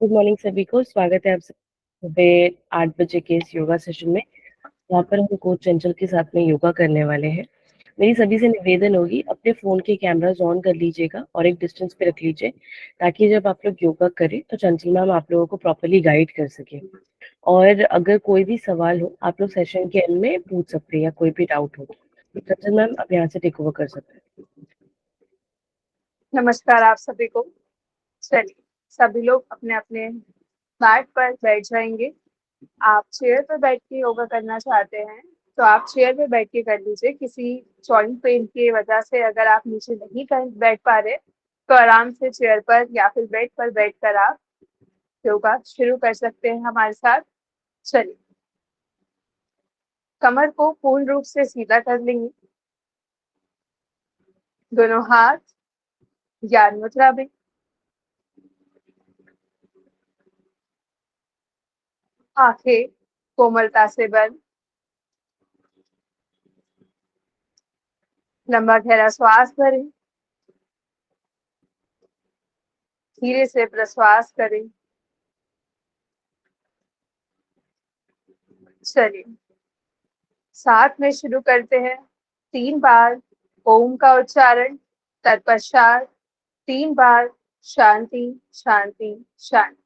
Good morning सभी को। स्वागत है आप सुबह 8 बजे के इस योगा सेशन में। यहाँ पर हम कोच चंचल के साथ में योगा करने वाले हैं। मेरी सभी से निवेदन होगी, अपने फ़ोन के कैमरास ऑन कर लीजिएगा और एक डिस्टेंस पे रख लीजिए, ताकि जब आप लोग योगा करें तो चंचल मैम आप लोगों को प्रॉपर्ली गाइड कर सके। और अगर कोई भी सवाल हो, आप लोग सेशन के एंड में पूछ सकते हैं या कोई भी डाउट हो तो चंचल मैम अब यहाँ से टेक ओवर कर सकते हैं। नमस्कार आप सभी को। चलिए सभी लोग अपने अपने मैट पर बैठ जाएंगे। आप चेयर पर बैठ के योगा करना चाहते हैं तो आप चेयर पे बैठ के कर लीजिए। किसी जॉइंट पेन की वजह से अगर आप नीचे नहीं कर बैठ पा रहे तो आराम से चेयर पर या फिर बेड पर बैठकर आप योगा शुरू कर सकते हैं हमारे साथ। चलिए, कमर को पूर्ण रूप से सीधा कर लेंगे। दोनों हाथ ज्ञान मुद्रा में, आंखें कोमलता से बंद। लंबा गहरा श्वास भरें, धीरे से प्रश्वास करें। चलिए, साथ में शुरू करते हैं। 3 बार ओम का उच्चारण, तत्पश्चात 3 बार शांति शांति शांति।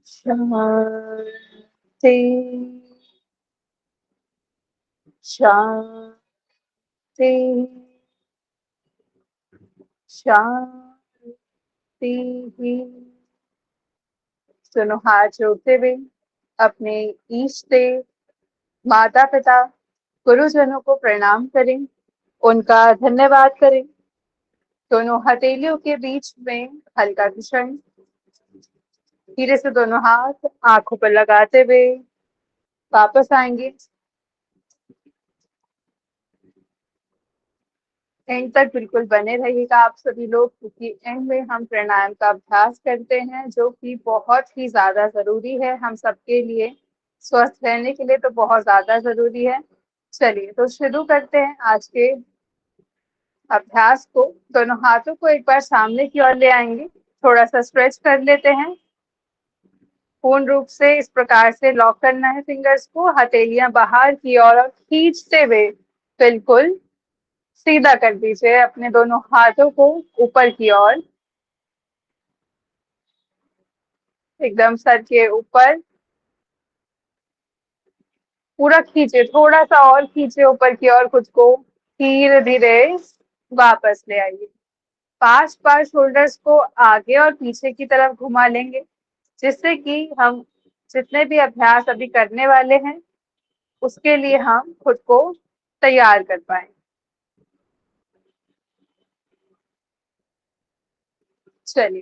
शांति शांति शांति। दोनों हाथ जोड़ते हुए अपने इष्ट देव, माता पिता, गुरुजनों को प्रणाम करें, उनका धन्यवाद करें। दोनों हथेलियों के बीच में हल्का घुषण, धीरे से दोनों हाथ आंखों पर लगाते हुए वापस आएंगे। एंड तक बिल्कुल बने रहिएगा आप सभी लोग, क्योंकि एंड में हम प्राणायाम का अभ्यास करते हैं जो कि बहुत ही ज्यादा जरूरी है हम सबके लिए। स्वस्थ रहने के लिए तो बहुत ज्यादा जरूरी है। चलिए तो शुरू करते हैं आज के अभ्यास को। दोनों हाथों को एक बार सामने की ओर ले आएंगे, थोड़ा सा स्ट्रेच कर लेते हैं। पूर्ण रूप से इस प्रकार से लॉक करना है फिंगर्स को, हथेलियां बाहर की ओर और खींचते हुए बिल्कुल सीधा कर दीजिए अपने दोनों हाथों को ऊपर की ओर, एकदम सर के ऊपर। पूरा खींचे, थोड़ा सा और खींचे ऊपर की ओर खुद को, धीरे धीरे वापस ले आइए। 5 बार शोल्डर्स को आगे और पीछे की तरफ घुमा लेंगे, जिससे कि हम जितने भी अभ्यास अभी करने वाले हैं उसके लिए हम खुद को तैयार कर पाए। चलिए,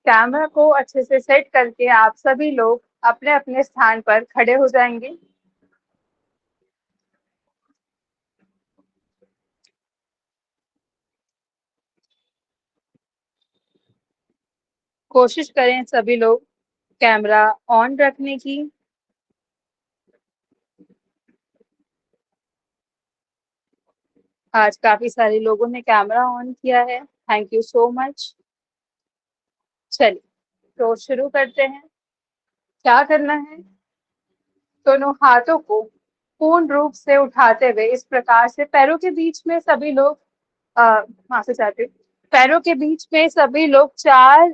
कैमरा को अच्छे से सेट करके आप सभी लोग अपने अपने स्थान पर खड़े हो जाएंगे। कोशिश करें सभी लोग कैमरा ऑन रखने की। आज काफी सारे लोगों ने कैमरा ऑन किया है, थैंक यू सो मच। चलिए तो शुरू करते हैं। क्या करना है, दोनों हाथों को पूर्ण रूप से उठाते हुए इस प्रकार से पैरों के बीच में सभी लोग माफी चाहती हूँ, पैरों के बीच में सभी लोग 4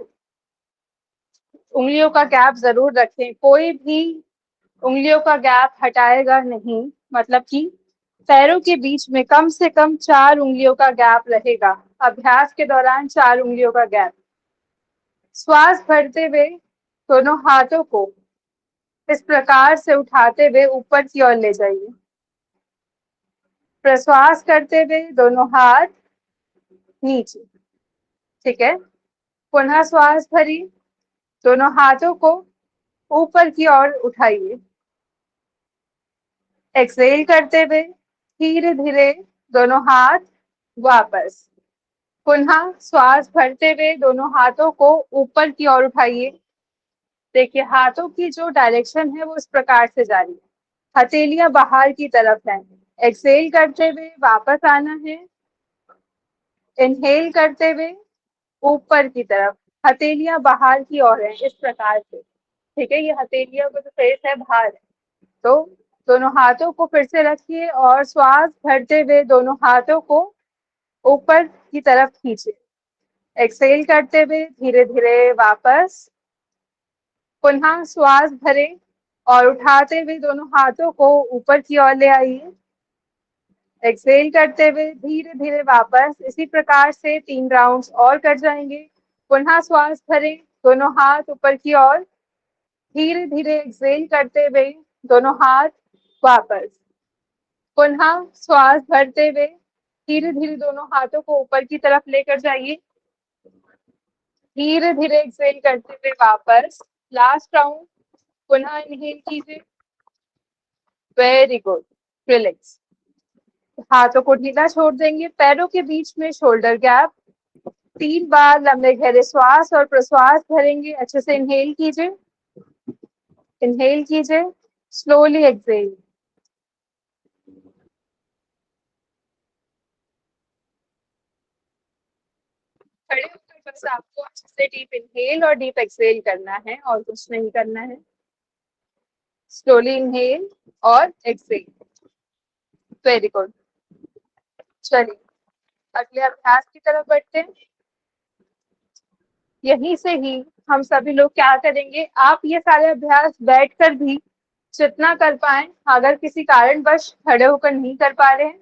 उंगलियों का गैप जरूर रखें। कोई भी उंगलियों का गैप हटाएगा नहीं, मतलब कि पैरों के बीच में कम से कम 4 उंगलियों का गैप रहेगा। अभ्यास के दौरान 4 उंगलियों का गैप। श्वास भरते हुए दोनों हाथों को इस प्रकार से उठाते हुए ऊपर की ओर ले जाइए। प्रश्वास करते हुए दोनों हाथ नीचे। ठीक है, पुनः श्वास भरी, दोनों हाथों को ऊपर की ओर उठाइए। एक्सहेल करते हुए धीरे धीरे दोनों हाथ वापस। पुनः श्वास भरते हुए दोनों हाथों को ऊपर की ओर उठाइए। देखिए हाथों की जो डायरेक्शन है वो इस प्रकार से जा रही है, हथेलियां बाहर की तरफ है। एक्सहेल करते हुए वापस आना है। इनहेल करते हुए ऊपर की तरफ, हथेलियां बाहर की ओर है इस प्रकार से। ठीक है, ये हथेलियों का जो फेस है बाहर है। तो दोनों हाथों को फिर से रखिए और श्वास भरते हुए दोनों हाथों को ऊपर की तरफ खींचिए। एक्सहेल करते हुए धीरे धीरे वापस। पुनः श्वास भरें और उठाते हुए दोनों हाथों को ऊपर की ओर ले आइए। एक्सहेल करते हुए धीरे धीरे वापस। इसी प्रकार से 3 राउंड्स और कर जाएंगे। पुनः श्वास भरें, दोनों हाथ ऊपर की ओर, धीरे धीरे एक्सहेल करते हुए दोनों हाथ वापस। पुनः श्वास भरते हुए धीरे धीरे दोनों हाथों को ऊपर की तरफ लेकर जाइए। धीरे धीरे एक्सहेल करते हुए वापस। लास्ट राउंड, पुनः इनहेल कीजिए। Very good, relax. हाथों को ढीला छोड़ देंगे। पैरों के बीच में शोल्डर गैप। 3 बार लंबे गहरे श्वास और प्रश्वास भरेंगे। अच्छे से इनहेल कीजिए, इनहेल कीजिए, स्लोली एक्सहेल। खड़े होकर बस आपको अच्छे से डीप इनहेल और डीप एक्सहेल करना है और कुछ नहीं करना है। स्लोली इनहेल और एक्सहेल। Very good. चलिए अगले अभ्यास की तरफ बढ़ते हैं। यहीं से ही हम सभी लोग क्या करेंगे, आप ये सारे अभ्यास बैठकर भी जितना कर पाए, अगर किसी कारणवश खड़े होकर नहीं कर पा रहे हैं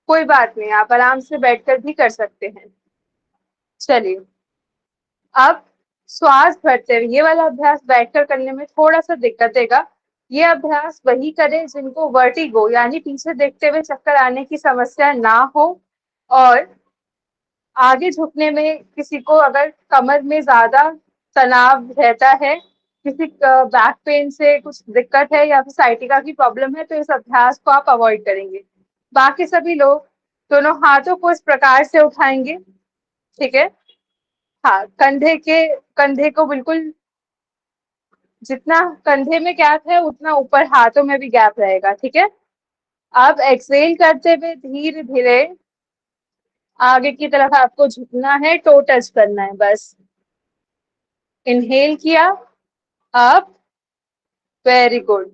कोई बात नहीं, आप आराम से बैठकर भी कर सकते हैं। चलिए अब श्वास भरते हुए, ये वाला अभ्यास बैठकर करने में थोड़ा सा दिक्कत देगा। ये अभ्यास वही करें जिनको वर्टिगो यानी पीछे देखते हुए चक्कर आने की समस्या ना हो, और आगे झुकने में किसी को अगर कमर में ज्यादा तनाव रहता है, किसी बैक पेन से कुछ दिक्कत है या फिर साइटिका की प्रॉब्लम है, तो इस अभ्यास को आप अवॉइड करेंगे। बाकी सभी लोग दोनों हाथों को इस प्रकार से उठाएंगे। ठीक है, हाँ, कंधे को बिल्कुल, जितना कंधे में गैप है उतना ऊपर हाथों में भी गैप रहेगा। ठीक है, अब एक्सहेल करते हुए धीरे धीरे आगे की तरफ आपको झुकना है, टो टच करना है बस। इनहेल किया, up, very good.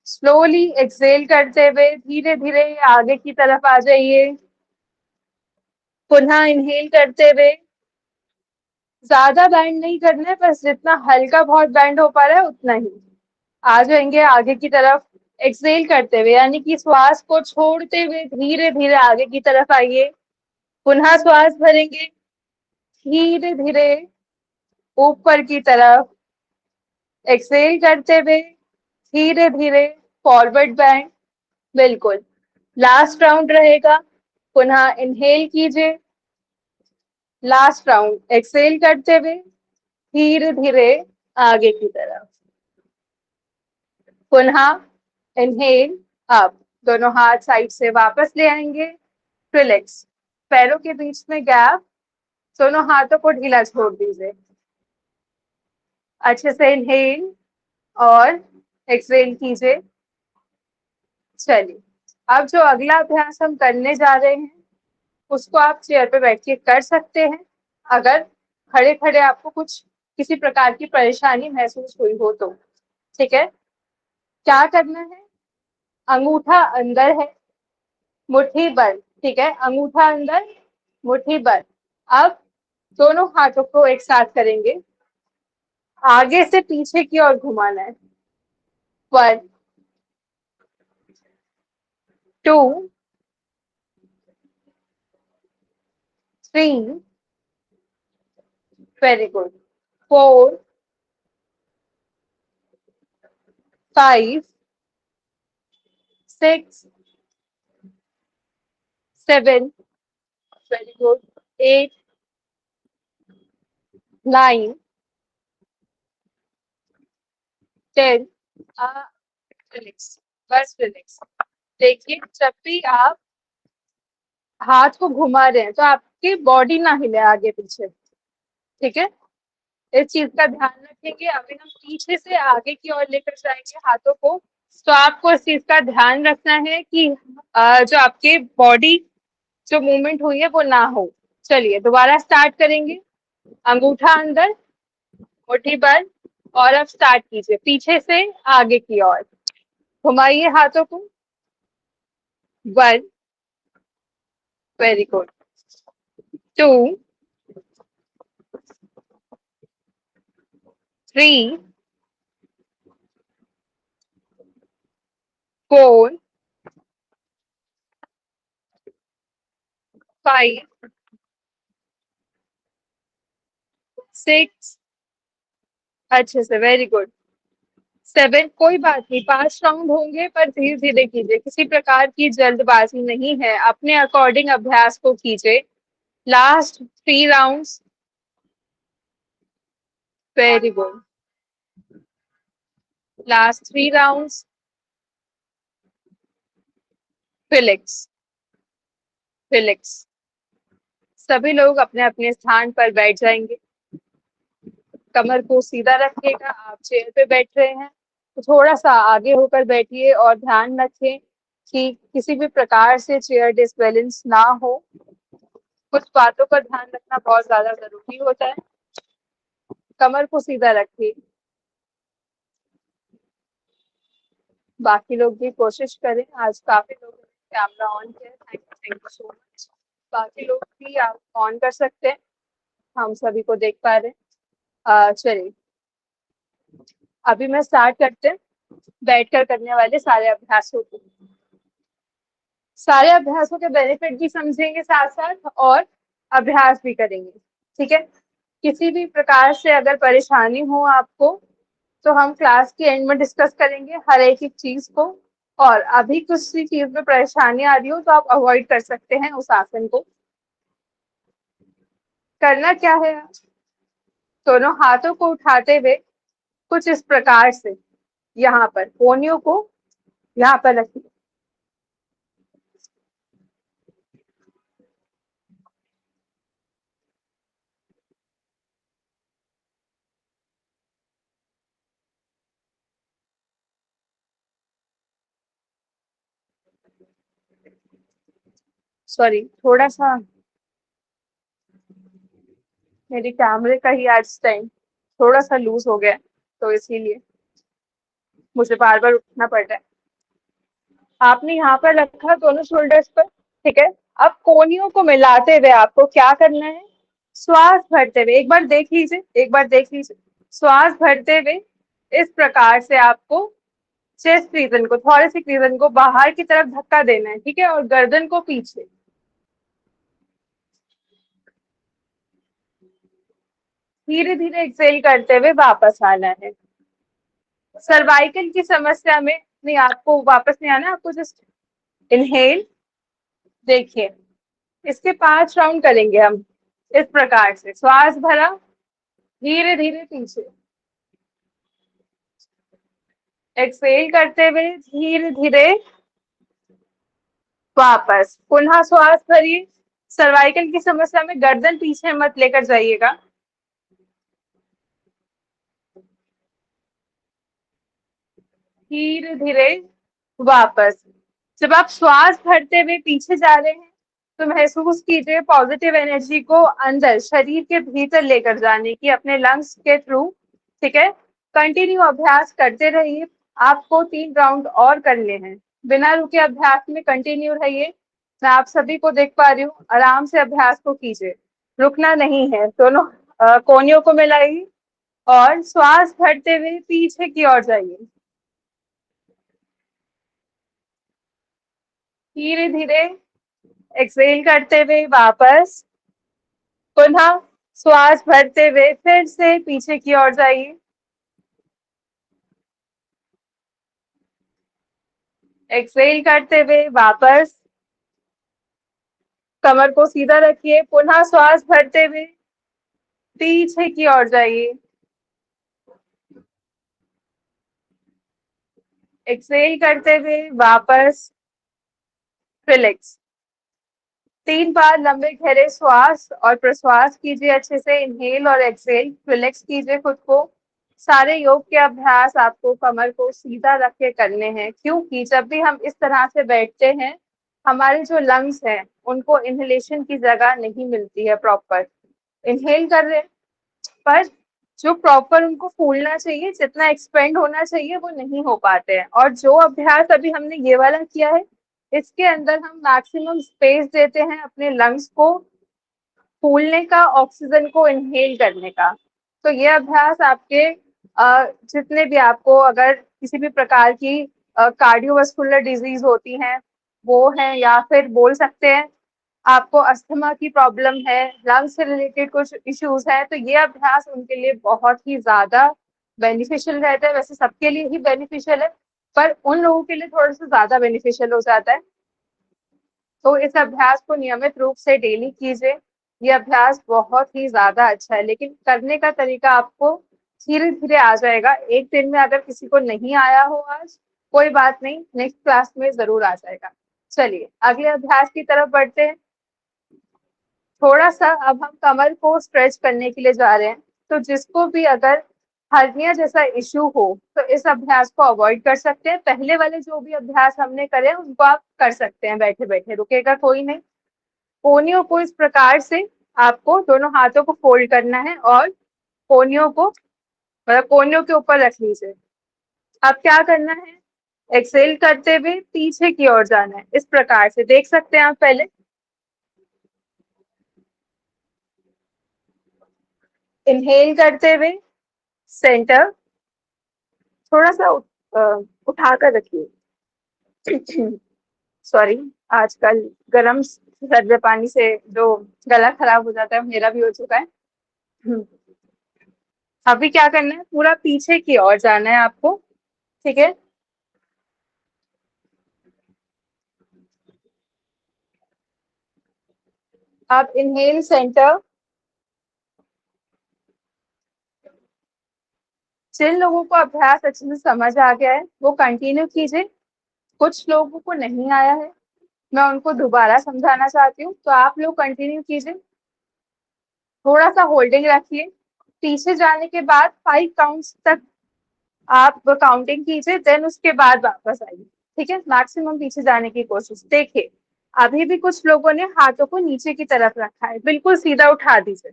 Slowly exhale करते हुए धीरे धीरे आगे की तरफ आ जाइए। पुनः इनहेल करते हुए, ज्यादा बैंड नहीं करना है, बस जितना हल्का बहुत बैंड हो पा रहा है उतना ही आ जाएंगे आगे की तरफ। एक्सहेल करते हुए यानी कि श्वास को छोड़ते हुए धीरे धीरे आगे की तरफ आइए। पुनः श्वास भरेंगे, धीरे धीरे ऊपर की तरफ। एक्सहेल करते हुए धीरे धीरे फॉरवर्ड बैंड। बिल्कुल, लास्ट राउंड रहेगा। पुनः इनहेल कीजिए, लास्ट राउंड। एक्सहेल करते हुए धीरे धीरे आगे की तरफ। पुनः इनहेल, अप। दोनों हाथ साइड से वापस ले आएंगे। रिलैक्स, पैरों के बीच में गैप, दोनों हाथों को ढीला छोड़ दीजिए। अच्छे से इनहेल और एक्सहेल कीजिए। चलिए अब जो अगला अभ्यास हम करने जा रहे हैं उसको आप चेयर पे बैठ के कर सकते हैं, अगर खड़े खड़े आपको कुछ किसी प्रकार की परेशानी महसूस हुई हो तो। ठीक है, क्या करना है, अंगूठा अंदर है, मुट्ठी बंद। ठीक है, अंगूठा अंदर, मुट्ठी बंद। अब दोनों हाथों को एक साथ करेंगे, आगे से पीछे की ओर घुमाना है। 1, 2, 3, very good, 4, 5, 6, 7, very good, 8, 9, 10, relax, बस रिलैक्स। देखिए जब भी आप हाथ को घुमा रहे हैं तो आपकी बॉडी ना हिले आगे पीछे, ठीक है। इस चीज का ध्यान रखेंगे। अभी हम पीछे से आगे की ओर लेकर जाएंगे हाथों को, तो आपको इस चीज का ध्यान रखना है कि जो आपके बॉडी जो मूवमेंट हुई है वो ना हो। चलिए दोबारा स्टार्ट करेंगे। अंगूठा अंदर, मुट्ठी बंद, और अब स्टार्ट कीजिए पीछे से आगे की ओर। घुमाइए हाथों को। 1, वेरी गुड, 2, 3, 4, 5, 6, अच्छे से, वेरी गुड, 7, कोई बात नहीं, 5 राउंड होंगे पर धीरे धीरे कीजिए, किसी प्रकार की जल्दबाजी नहीं है, अपने अकॉर्डिंग अभ्यास को कीजिए। Last 3 rounds, very good, last 3 rounds, Felix, Felix. सभी लोग अपने अपने स्थान पर बैठ जाएंगे। कमर को सीधा रखिएगा। आप चेयर पे बैठ रहे हैं तो थोड़ा सा आगे होकर बैठिए और ध्यान रखें कि किसी भी प्रकार से चेयर डिसबैलेंस ना हो। कुछ बातों का ध्यान रखना बहुत ज्यादा जरूरी होता है। कमर को सीधा रखिए। बाकी लोग भी कोशिश करें। आज काफी लोगों ने कैमरा ऑन किया है, थैंक यू सो मच। बाकी लोग भी आप ऑन कर सकते हैं, हम सभी को देख पा रहे हैं। चलिए अभी मैं स्टार्ट करते हैं बैठकर करने वाले सारे अभ्यासों को। सारे अभ्यासों के बेनिफिट भी समझेंगे साथ साथ और अभ्यास भी करेंगे, ठीक है। किसी भी प्रकार से अगर परेशानी हो आपको तो हम क्लास के एंड में डिस्कस करेंगे हर एक चीज को। और अभी किसी चीज में परेशानी आ रही हो तो आप अवॉइड कर सकते हैं उस आसन को। करना क्या है, दोनों हाथों को उठाते हुए कुछ इस प्रकार से यहाँ पर कोहनियों को यहाँ पर रखिए। सॉरी, थोड़ा सा मेरे कैमरे का ही आज टाइम थोड़ा सा लूज हो गया, तो इसीलिए मुझे बार बार उठना पड़ रहा है। आपने यहाँ पर रखा दोनों शोल्डर्स पर, ठीक है। अब कोहनियों को मिलाते हुए आपको क्या करना है, श्वास भरते हुए, एक बार देख लीजिए, एक बार देख लीजिए, श्वास भरते हुए इस प्रकार से आपको चेस्ट रीजन को, थोरेसिक रीजन को बाहर की तरफ धक्का देना है, ठीक है, और गर्दन को पीछे। धीरे धीरे एक्सेल करते हुए वापस आना है। सर्वाइकल की समस्या में नहीं, आपको वापस नहीं आना, आपको जस्ट इनहेल। देखिए इसके 5 राउंड करेंगे हम इस प्रकार से, श्वास भरा, धीरे धीरे पीछे, एक्सेल करते हुए धीरे धीरे वापस, पुनः श्वास भरिए। सर्वाइकल की समस्या में गर्दन पीछे मत लेकर जाइएगा। धीरे धीरे वापस। जब आप श्वास भरते हुए पीछे जा रहे हैं तो महसूस कीजिए पॉजिटिव एनर्जी को अंदर शरीर के भीतर लेकर जाने की अपने लंग्स के थ्रू, ठीक है। कंटिन्यू अभ्यास करते रहिए। आपको 3 राउंड और करने हैं। बिना रुके अभ्यास में कंटिन्यू रहिए। मैं आप सभी को देख पा रही हूँ, आराम से अभ्यास को कीजिए, रुकना नहीं है। दोनों कोहनियों को मिलाइए और श्वास भरते हुए पीछे की ओर जाइए। धीरे धीरे एक्सहेल करते हुए वापस, पुनः श्वास भरते हुए फिर से पीछे की ओर जाइए। एक्सहेल करते हुए वापस, कमर को सीधा रखिए, पुनः श्वास भरते हुए पीछे की ओर जाइए। एक्सहेल करते हुए वापस, रिलैक्स। 3 बार लंबे गहरे श्वास और प्रश्वास कीजिए अच्छे से, इनहेल और एक्सहेल। रिलैक्स कीजिए खुद को। सारे योग के अभ्यास आपको कमर को सीधा रख के करने हैं, क्योंकि जब भी हम इस तरह से बैठते हैं, हमारे जो लंग्स हैं उनको इनहेलेशन की जगह नहीं मिलती है प्रॉपर। इनहेल कर रहे हैं पर जो प्रॉपर उनको फूलना चाहिए, जितना एक्सपेंड होना चाहिए, वो नहीं हो पाते हैं। और जो अभ्यास अभी हमने ये वाला किया है, इसके अंदर हम मैक्सिमम स्पेस देते हैं अपने लंग्स को फूलने का, ऑक्सीजन को इनहेल करने का। तो ये अभ्यास आपके जितने भी आपको अगर किसी भी प्रकार की कार्डियोवास्कुलर डिजीज होती हैं वो है, या फिर बोल सकते हैं आपको अस्थमा की प्रॉब्लम है, लंग्स से रिलेटेड कुछ इश्यूज हैं, तो ये अभ्यास उनके लिए बहुत ही ज्यादा बेनिफिशियल रहता है। वैसे सबके लिए ही बेनिफिशियल है, पर उन लोगों के लिए थोड़ा सा ज्यादा बेनिफिशियल हो जाता है। तो इस अभ्यास को नियमित रूप से डेली कीजिए। ये अभ्यास बहुत ही ज्यादा अच्छा है, लेकिन करने का तरीका आपको धीरे धीरे आ जाएगा। एक दिन में अगर किसी को नहीं आया हो आज, कोई बात नहीं, नेक्स्ट क्लास में जरूर आ जाएगा। चलिए अगले अभ्यास की तरफ बढ़ते हैं। थोड़ा सा अब हम कमर को स्ट्रेच करने के लिए जा रहे हैं। तो जिसको भी अगर हर्निया जैसा इश्यू हो तो इस अभ्यास को अवॉइड कर सकते हैं। पहले वाले जो भी अभ्यास हमने करे उनको आप कर सकते हैं बैठे बैठे, रुकेगा कोई नहीं। कोहनियों को इस प्रकार से आपको दोनों हाथों को फोल्ड करना है और कोहनियों को मतलब कोहनियों के ऊपर रख लीजिए। अब क्या करना है, एक्सेल करते हुए पीछे की ओर जाना है। इस प्रकार से देख सकते हैं आप पहले। इनहेल करते हुए सेंटर, थोड़ा सा उठाकर रखिए। सॉरी, आजकल गर्म सर्द पानी से जो गला खराब हो जाता है, मेरा भी हो चुका है। अभी क्या करना है, पूरा पीछे की ओर जाना है आपको, ठीक है। आप इनहेल सेंटर। जिन लोगों को अभ्यास अच्छे से समझ आ गया है वो कंटिन्यू कीजिए। कुछ लोगों को नहीं आया है, मैं उनको दोबारा समझाना चाहती हूँ, तो आप लोग कंटिन्यू कीजिए। थोड़ा सा होल्डिंग रखिए। पीछे जाने के बाद 5 काउंट्स तक आप काउंटिंग कीजिए, देन उसके बाद वापस आइए, ठीक है। मैक्सिमम पीछे जाने की कोशिश। देखिए अभी भी कुछ लोगों ने हाथों को नीचे की तरफ रखा है, बिल्कुल सीधा उठा दीजिए,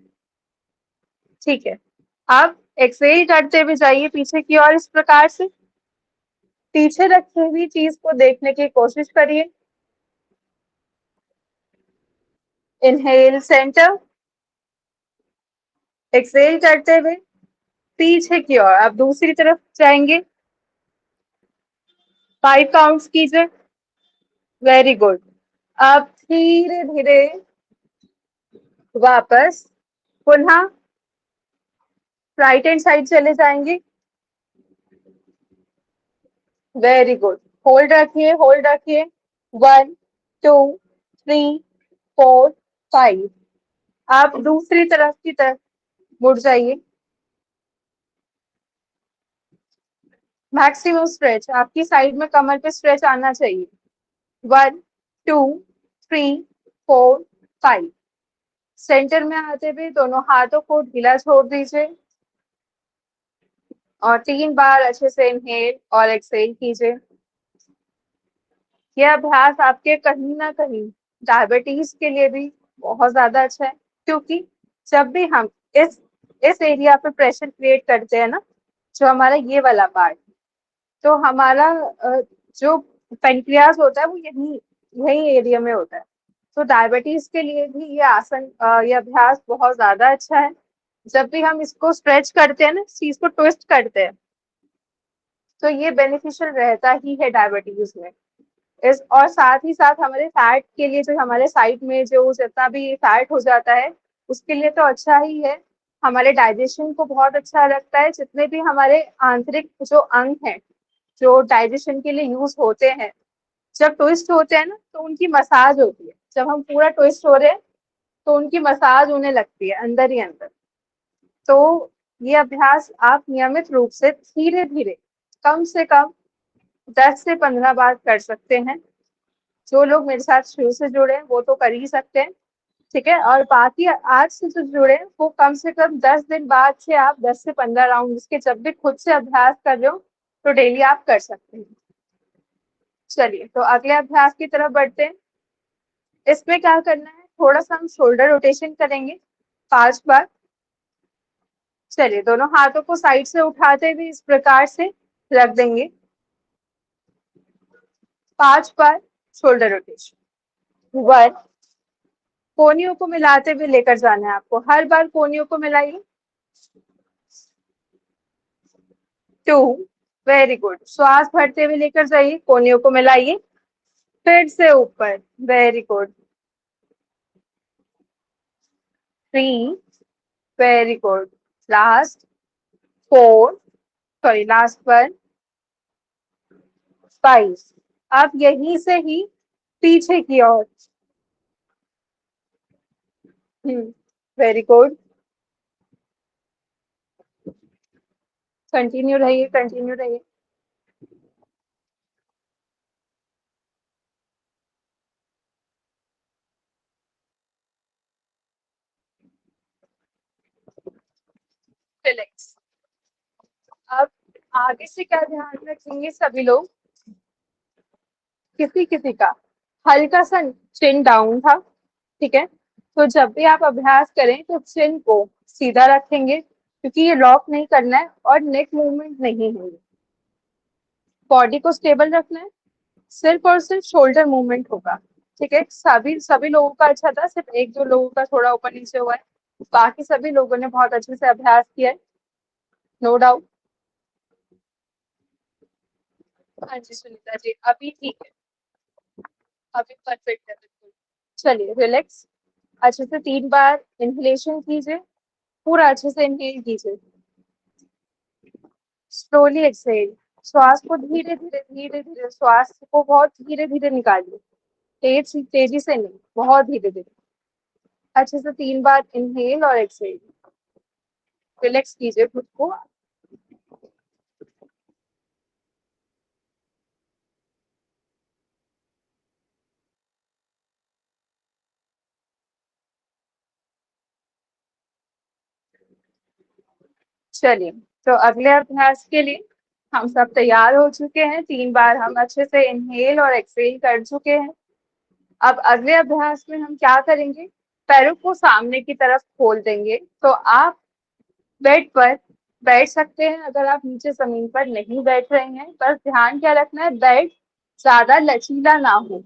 ठीक है। अब एक्सहेल करते हुए जाइए पीछे की ओर। इस प्रकार से पीछे रखी हुई चीज को देखने की कोशिश करिए। इनहेल सेंटर, एक्सहेल करते हुए पीछे की ओर। अब दूसरी तरफ जाएंगे, 5 काउंट्स कीजिए। Very good. अब धीरे धीरे वापस पुनः राइट हैंड साइड चले जाएंगे। Very good. होल्ड रखिए, होल्ड रखिए। 1 2 3 4 5। आप दूसरी तरफ की तरफ मुड़ जाइए। मैक्सिमम स्ट्रेच आपकी साइड में, कमर पे स्ट्रेच आना चाहिए। 1 2 3 4 5। सेंटर में आते हुए दोनों हाथों को ढीला छोड़ दीजिए और 3 बार अच्छे से इनहेल और एक्सहेल कीजिए। यह अभ्यास आपके कहीं ना कहीं डायबिटीज के लिए भी बहुत ज्यादा अच्छा है, क्योंकि जब भी हम इस एरिया पे प्रेशर क्रिएट करते हैं ना, जो हमारा ये वाला पार्ट, तो हमारा जो पेनक्रियास होता है वो यही यही एरिया में होता है। तो डायबिटीज के लिए भी ये आसन ये अभ्यास बहुत ज्यादा अच्छा है। जब भी हम इसको स्ट्रेच करते हैं ना, इस चीज को ट्विस्ट करते हैं, तो ये बेनिफिशियल रहता ही है डायबिटीज में। इस और साथ ही साथ हमारे फैट के लिए, जो हमारे साइड में जो जितना भी फैट हो जाता है उसके लिए तो अच्छा ही है। हमारे डाइजेशन को बहुत अच्छा रखता है। जितने भी हमारे आंतरिक जो अंग हैं जो डाइजेशन के लिए यूज होते हैं, जब ट्विस्ट होते हैं ना तो उनकी मसाज होती है। जब हम पूरा ट्विस्ट हो रहे हैं तो उनकी मसाज होने लगती है अंदर ही अंदर। तो ये अभ्यास आप नियमित रूप से धीरे धीरे कम से कम 10 से 15 बार कर सकते हैं। जो लोग मेरे साथ शुरू से जुड़े हैं वो तो कर ही सकते हैं, ठीक है। और बाकी आज से जो जुड़े हैं वो कम से कम 10 दिन बाद से आप 10 से 15 राउंड इसके जब भी खुद से अभ्यास कर रहे हो तो डेली आप कर सकते हैं। चलिए तो अगले अभ्यास की तरफ बढ़ते हैं। इसमें क्या करना है, थोड़ा सा हम शोल्डर रोटेशन करेंगे 5 बार। चलिए दोनों हाथों को साइड से उठाते हुए इस प्रकार से रख देंगे। 5 बार शोल्डर रोटेशन। 1, कोहनियों को मिलाते हुए लेकर जाना है आपको, हर बार कोहनियों को मिलाइए। 2, वेरी गुड, श्वास भरते हुए लेकर जाइए, कोहनियों को मिलाइए, फिर से ऊपर, very good. 3, very good, last 4, sorry last 1, 5। अब यहीं से ही पीछे की ओर, वेरी गुड, कंटिन्यू रहिए, कंटिन्यू रहिए। रिलैक्स। अब आगे से क्या ध्यान रखेंगे सभी लोग, किसी किसी का हल्का सा चिन डाउन था, ठीक है। तो जब भी आप अभ्यास करें तो चिन को सीधा रखेंगे क्योंकि ये लॉक नहीं करना है और नेक मूवमेंट नहीं है। बॉडी को स्टेबल रखना है, सिर्फ और सिर्फ शोल्डर मूवमेंट होगा, ठीक है। सभी सभी लोगों का अच्छा था, सिर्फ एक दो लोगों का थोड़ा ऊपर नीचे हुआ है, बाकी सभी लोगों ने बहुत अच्छे से अभ्यास किया है, नो डाउट। हाँ जी सुनीता जी, अभी ठीक है, अभी परफेक्ट है बिल्कुल। चलिए रिलैक्स, अच्छे से 3 बार इनहेलेशन कीजिए, पूरा अच्छे से इनहेल कीजिए, स्लोली एक्सहेल। श्वास को धीरे धीरे धीरे धीरे, श्वास को बहुत धीरे धीरे निकालिए, तेजी से नहीं, बहुत धीरे धीरे। अच्छे से 3 बार इनहेल और एक्सहेल, रिलैक्स कीजिए खुद को। चलिए तो अगले अभ्यास के लिए हम सब तैयार हो चुके हैं, 3 बार हम अच्छे से इनहेल और एक्सहेल कर चुके हैं। अब अगले अभ्यास में हम क्या करेंगे, पैरों को सामने की तरफ खोल देंगे। तो आप बेड पर बैठ सकते हैं अगर आप नीचे जमीन पर नहीं बैठ रहे हैं। बस ध्यान क्या रखना है, बेड ज्यादा लचीला ना हो,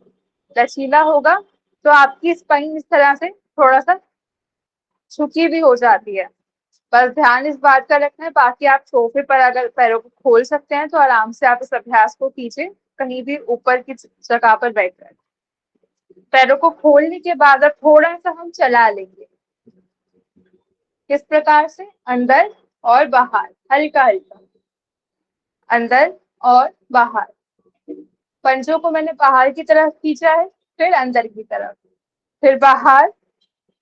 लचीला होगा तो आपकी स्पाइन इस तरह से थोड़ा सा झुकी भी हो जाती है। बस ध्यान इस बात का रखना है। बाकी आप सोफे पर अगर पैरों को खोल सकते हैं तो आराम से आप इस अभ्यास को कीजिए, कहीं भी ऊपर की जगह पर बैठकर। पैरों को खोलने के बाद अब थोड़ा सा हम चला लेंगे, किस प्रकार से, अंदर और बाहर, हल्का हल्का, अंदर और बाहर। पंजों को मैंने बाहर की तरफ खींचा है, फिर अंदर की तरफ, फिर बाहर,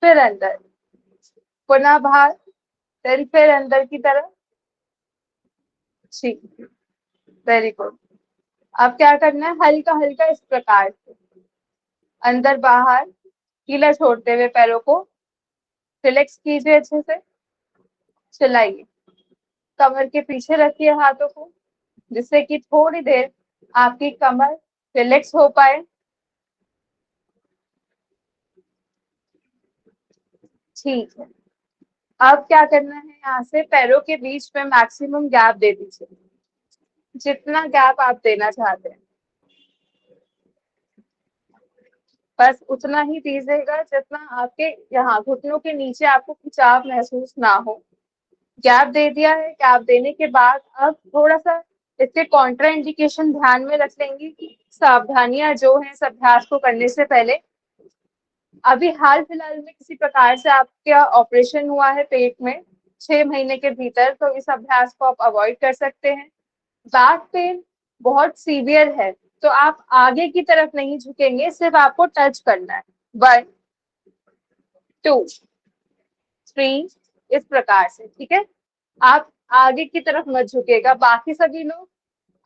फिर अंदर, पुनः बाहर, फिर अंदर की तरफ। ठीक, वेरी गुड। अब क्या करना है, हल्का हल्का इस प्रकार से अंदर बाहर, ढीला छोड़ते हुए पैरों को रिलैक्स कीजिए, अच्छे से चलाइए। कमर के पीछे रखिए हाथों को, जिससे कि थोड़ी देर आपकी कमर रिलैक्स हो पाए। ठीक है, अब क्या करना है, यहाँ से पैरों के बीच में मैक्सिमम गैप दे दीजिए, जितना गैप आप देना चाहते हैं बस उतना ही दीजिएगा जितना आपके यहाँ घुटनों के नीचे आपको खिंचाव महसूस ना हो। गैप दे दिया है, गैप देने के बाद अब थोड़ा सा इसके कॉन्ट्रा इंडिकेशन ध्यान में रख लेंगे कि सावधानियां जो हैं इस अभ्यास को करने से पहले। अभी हाल फिलहाल में किसी प्रकार से आपका ऑपरेशन हुआ है पेट में 6 महीने के भीतर, तो इस अभ्यास को आप अवॉइड कर सकते हैं। बैक पेन बहुत सीवियर है तो आप आगे की तरफ नहीं झुकेंगे, सिर्फ आपको टच करना है। 1 2 3 इस प्रकार से, ठीक है। आप आगे की तरफ मत झुकेगा। बाकी सभी लोग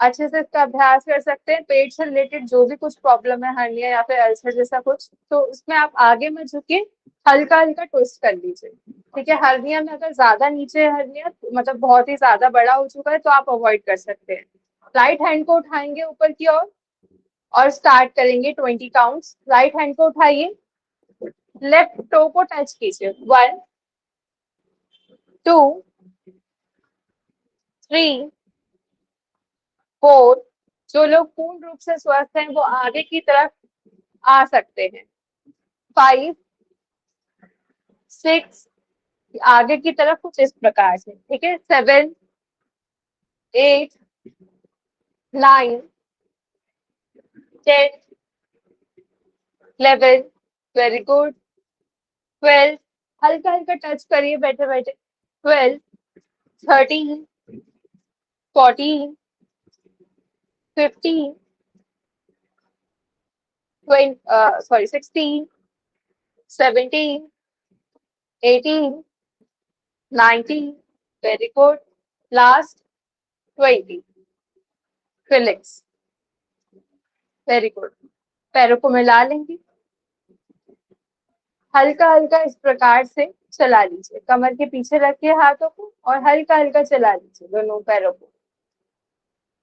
अच्छे से इसका अभ्यास कर सकते हैं। पेट से रिलेटेड जो भी कुछ प्रॉब्लम है, हर्निया या फिर अल्सर जैसा कुछ, तो उसमें आप आगे मत झुके, हल्का हल्का ट्विस्ट कर लीजिए, ठीक है। हर्निया में अगर ज्यादा नीचे है, हर्निया मतलब बहुत ही ज्यादा बड़ा हो चुका है, तो आप अवॉइड कर सकते हैं। राइट हैंड को उठाएंगे ऊपर की ओर और स्टार्ट करेंगे 20 काउंट्स। राइट हैंड को उठाइए, लेफ्ट टो को टच कीजिए। 1 2 3 4। जो लोग पूर्ण रूप से स्वस्थ हैं वो आगे की तरफ आ सकते हैं। 5 6 आगे की तरफ कुछ इस प्रकार से, ठीक है। 7 8 9 10 11 वेरी गुड। 12 हल्का हल्का टच करिए बैठे बैठे। 12 13 14 15 16 17 18 19 very good. Last 20 relax, very good. पैरों को मिला लेंगे, हल्का हल्का इस प्रकार से चला लीजिए। कमर के पीछे रखिए हाथों को और हल्का हल्का चला लीजिए दोनों पैरों को,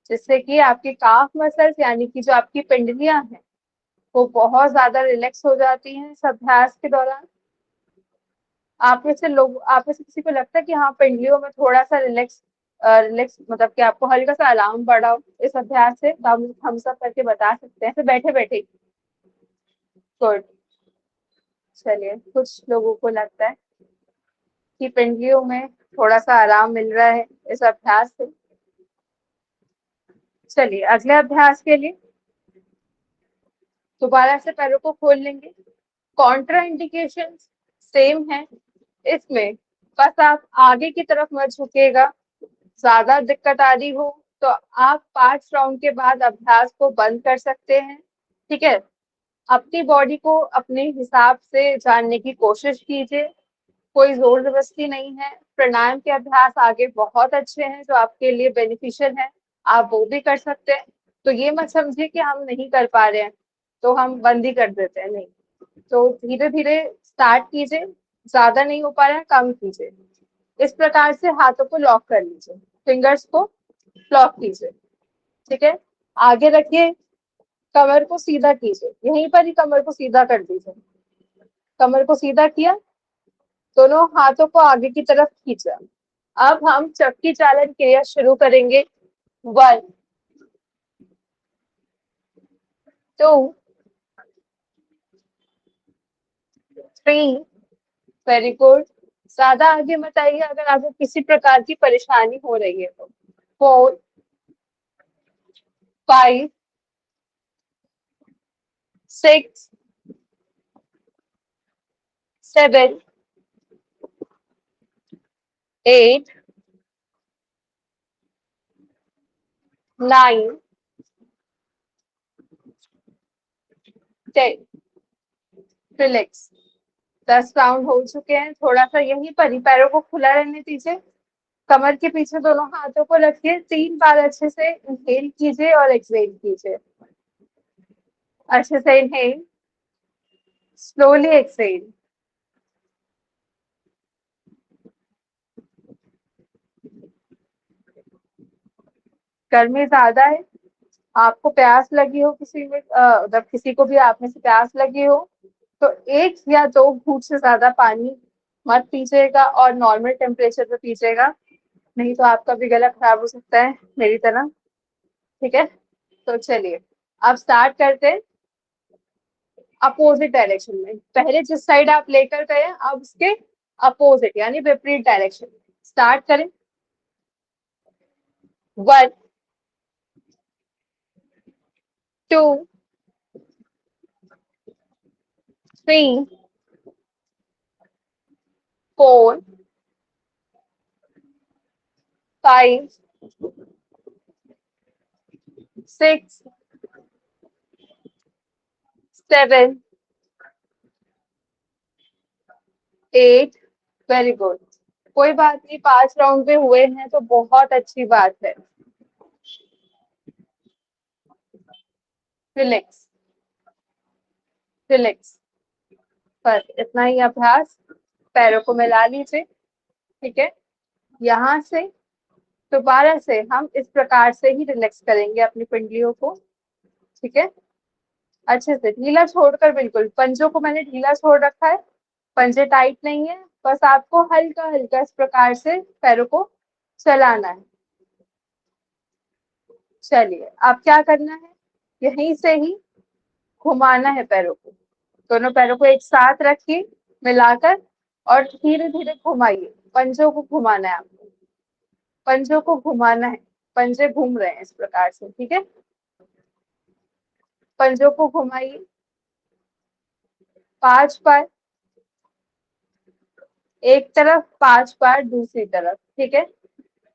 जिससे कि आपकी काफ मसल्स यानी कि जो आपकी पिंडलियां हैं वो बहुत ज्यादा रिलैक्स हो जाती हैं इस अभ्यास के दौरान। आप में से किसी को लगता है कि हाँ पिंडलियों में थोड़ा सा रिलैक्स मतलब कि आपको हल्का सा आराम पड़ा हो इस अभ्यास से, तो हम सब करके बता सकते हैं बैठे बैठे। गुड। चलिए, कुछ लोगों को लगता है कि पिंडलियों में थोड़ा सा आराम मिल रहा है इस अभ्यास से। चलिए अगले अभ्यास के लिए दोबारा से पैरों को खोल लेंगे। कॉन्ट्रा इंडिकेशन सेम है इसमें, बस आप आगे की तरफ मत झुकेगा। ज्यादा दिक्कत आ रही हो तो आप 5 राउंड के बाद अभ्यास को बंद कर सकते हैं, ठीक है। अपनी बॉडी को अपने हिसाब से जानने की कोशिश कीजिए, कोई जोर जबरदस्ती नहीं है। प्राणायाम के अभ्यास आगे बहुत अच्छे हैं जो आपके लिए बेनिफिशियल है, आप वो भी कर सकते हैं। तो ये मत समझिए कि हम नहीं कर पा रहे हैं तो हम बंद ही कर देते हैं, नहीं। तो धीरे धीरे स्टार्ट कीजिए, ज्यादा नहीं हो पा रहा है कम कीजिए। इस प्रकार से हाथों को लॉक कर लीजिए, फिंगर्स को लॉक कीजिए, ठीक है। आगे रखिए, कमर को सीधा कीजिए, यहीं पर ही कमर को सीधा कर दीजिए। कमर को सीधा किया, दोनों हाथों को आगे की तरफ खींचा। अब हम चक्की चालन क्रिया शुरू करेंगे। 1 2 3 वेरी गुड। ज्यादा आगे मत आइए अगर आपको किसी प्रकार की परेशानी हो रही है तो। 4 5 6 7 8 9 10 रिलैक्स। 10 राउंड हो चुके हैं, थोड़ा सा यहीं पर ही पैरों को खुला रहने दीजिए। कमर के पीछे दोनों हाथों को रखिए, 3 बार अच्छे से इनहेल कीजिए और एक्सहेल कीजिए। अच्छे से इनहेल, स्लोली एक्सहेल। गर्मी ज्यादा है, आपको प्यास लगी हो, मतलब किसी को भी आप में से प्यास लगी हो तो 1 या 2 घूंट से ज्यादा पानी मत पीजिएगा और नॉर्मल टेम्परेचर पे पीजिएगा, नहीं तो आपका भी गला खराब हो सकता है मेरी तरह, ठीक है। तो चलिए अब स्टार्ट करते हैं अपोजिट डायरेक्शन में। पहले जिस साइड आप लेकर गए अब उसके अपोजिट यानी विपरीत डायरेक्शन। स्टार्ट करें। 1 2, 3, 4, 5, 6, 7, 8। Very good. कोई बात नहीं, 5 राउंड पे हुए हैं तो बहुत अच्छी बात है। Relax, relax. बस इतना ही अभ्यास। पैरों को मिला लीजिए, ठीक है। यहाँ से दोबारा से हम इस प्रकार से ही रिलैक्स करेंगे अपनी पिंडलियों को, ठीक है। अच्छे से ढीला छोड़कर, बिल्कुल पंजों को मैंने ढीला छोड़ रखा है, पंजे टाइट नहीं है, बस आपको हल्का हल्का इस प्रकार से पैरों को चलाना है। चलिए, अब क्या करना है, यहीं से ही घुमाना है पैरों को। दोनों पैरों को एक साथ रखिए मिलाकर और धीरे धीरे घुमाइए। पंजों को घुमाना है आपको, पंजों को घुमाना है। पंजे घूम रहे हैं इस प्रकार से, ठीक है। पंजों को घुमाइए 5 बार एक तरफ, 5 बार दूसरी तरफ, ठीक है।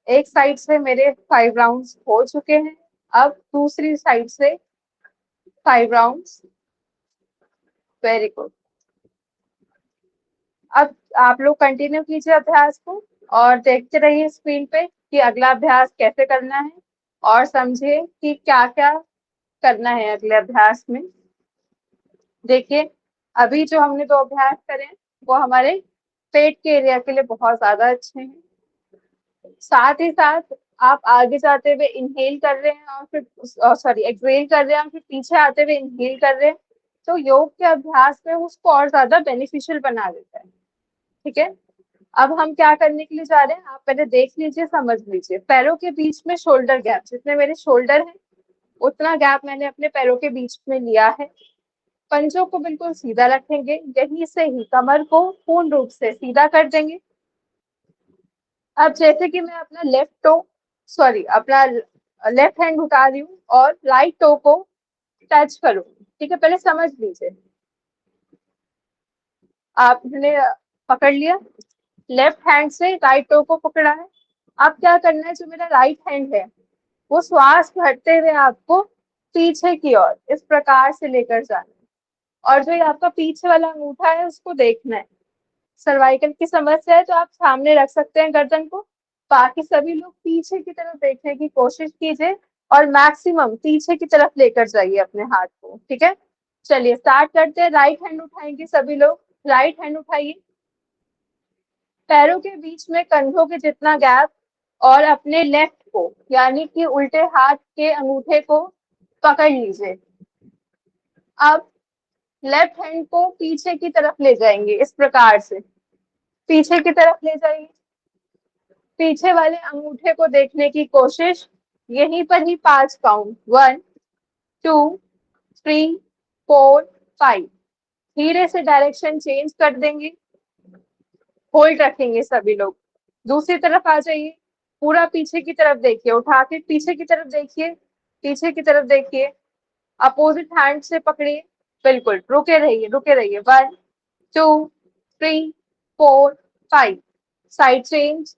एक साइड से मेरे 5 राउंड्स हो चुके हैं, अब दूसरी साइड से 5 राउंड्स। Very good. अब आप लोग कंटिन्यू कीजिए अभ्यास को और देखते रहिए स्क्रीन पे कि अगला अभ्यास कैसे करना है, और समझिए कि क्या क्या करना है अगले अभ्यास में। देखिए, अभी जो हमने 2 अभ्यास करे हैं वो हमारे पेट के एरिया के लिए बहुत ज्यादा अच्छे हैं। साथ ही साथ आप आगे जाते हुए इनहेल कर रहे हैं और फिर सॉरी एक्सहेल कर रहे हैं और फिर पीछे आते हुए इनहेल कर रहे हैं, तो योग के अभ्यास में उसको और ज्यादा बेनिफिशियल बना देता है, ठीक है। अब हम क्या करने के लिए जा रहे हैं, आप पहले देख लीजिए, समझ लीजिए। पैरों के बीच में शोल्डर गैप, जितने मेरे शोल्डर हैं उतना गैप मैंने अपने पैरों के बीच में लिया है। पंजों को बिल्कुल सीधा रखेंगे, यहीं से ही कमर को पूर्ण रूप से सीधा कर देंगे। अब जैसे कि मैं अपना अपना लेफ्ट हैंड उठा रही हूँ और राइट टो को टच करूंगी, ठीक है। पहले समझ लीजिए, आपने पकड़ लिया, लेफ्ट हैंड से राइट टो को पकड़ा है। अब क्या करना है, जो मेरा राइट हैंड है वो श्वास भरते हुए आपको पीछे की ओर इस प्रकार से लेकर जाना है, और जो ये आपका पीछे वाला अंगूठा है उसको देखना है। सर्वाइकल की समस्या है तो आप सामने रख सकते हैं गर्दन को, बाकी सभी लोग पीछे की तरफ देखने की कोशिश कीजिए और मैक्सिमम पीछे की तरफ लेकर जाइए अपने हाथ को, ठीक है। चलिए स्टार्ट करते हैं। राइट हैंड उठाएंगे सभी लोग, राइट हैंड उठाइए, पैरों के बीच में कंधों के जितना गैप, और अपने लेफ्ट को यानी कि उल्टे हाथ के अंगूठे को पकड़ लीजिए। अब लेफ्ट हैंड को पीछे की तरफ ले जाएंगे इस प्रकार से, पीछे की तरफ ले जाइए, पीछे वाले अंगूठे को देखने की कोशिश, यहीं पर ही 5 काउंट, 1, 2, 3, 4, 5। धीरे से डायरेक्शन चेंज कर देंगे, होल्ड रखेंगे सभी लोग। दूसरी तरफ आ जाइए, पूरा पीछे की तरफ देखिए, उठा के पीछे की तरफ देखिए, पीछे की तरफ देखिए, अपोजिट हैंड से पकड़िए, बिल्कुल रुके रहिए, रुके रहिए। 1, 2, 3, 4, 5। साइड चेंज,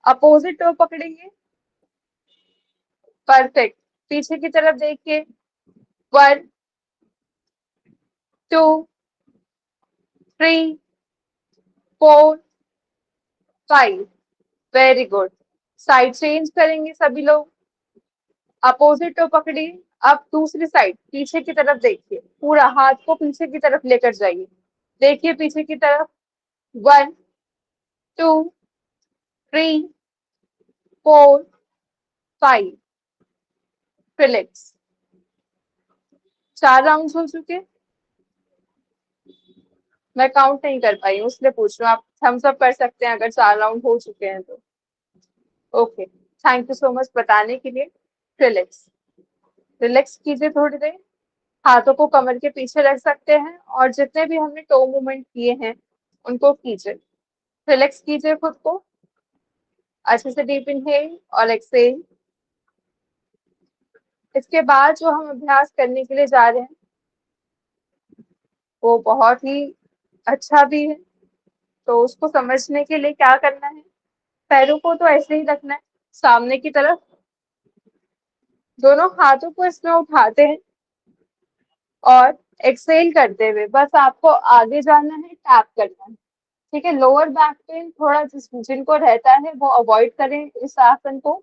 अपोजिट टो पकड़ेंगे, परफेक्ट। पीछे की तरफ देखिए, 1, 2, 3, 4, 5। Very good. साइड चेंज करेंगे सभी लोग, अपोजिट टो पकड़िए। अब दूसरी साइड पीछे की तरफ देखिए, पूरा हाथ को पीछे की तरफ लेकर जाइए, देखिए पीछे की तरफ। 1, 2, 3, 4, 5। रिलैक्स। 4 राउंड हो चुके, मैं काउंट नहीं कर पाई हूँ इसलिए पूछ रही हूँ, आप थम्स अप कर सकते हैं अगर 4 राउंड हो चुके हैं तो। Okay, thank you so much बताने के लिए। रिलैक्स, रिलैक्स कीजिए थोड़ी देर, हाथों को कमर के पीछे रख सकते हैं और जितने भी हमने टो मूवमेंट किए हैं उनको कीजिए। रिलैक्स कीजिए खुद को, अच्छे से डीप इनहेल और एक्सहेल। इसके बाद जो हम अभ्यास करने के लिए जा रहे हैं वो बहुत ही अच्छा भी है। तो उसको समझने के लिए क्या करना है, पैरों को तो ऐसे ही रखना है सामने की तरफ, दोनों हाथों को इसमें उठाते हैं और एक्सहेल करते हुए बस आपको आगे जाना है, टैप करना है। ठीक है, लोअर बैक पेन थोड़ा जिनको रहता है वो अवॉइड करें इस आसन को।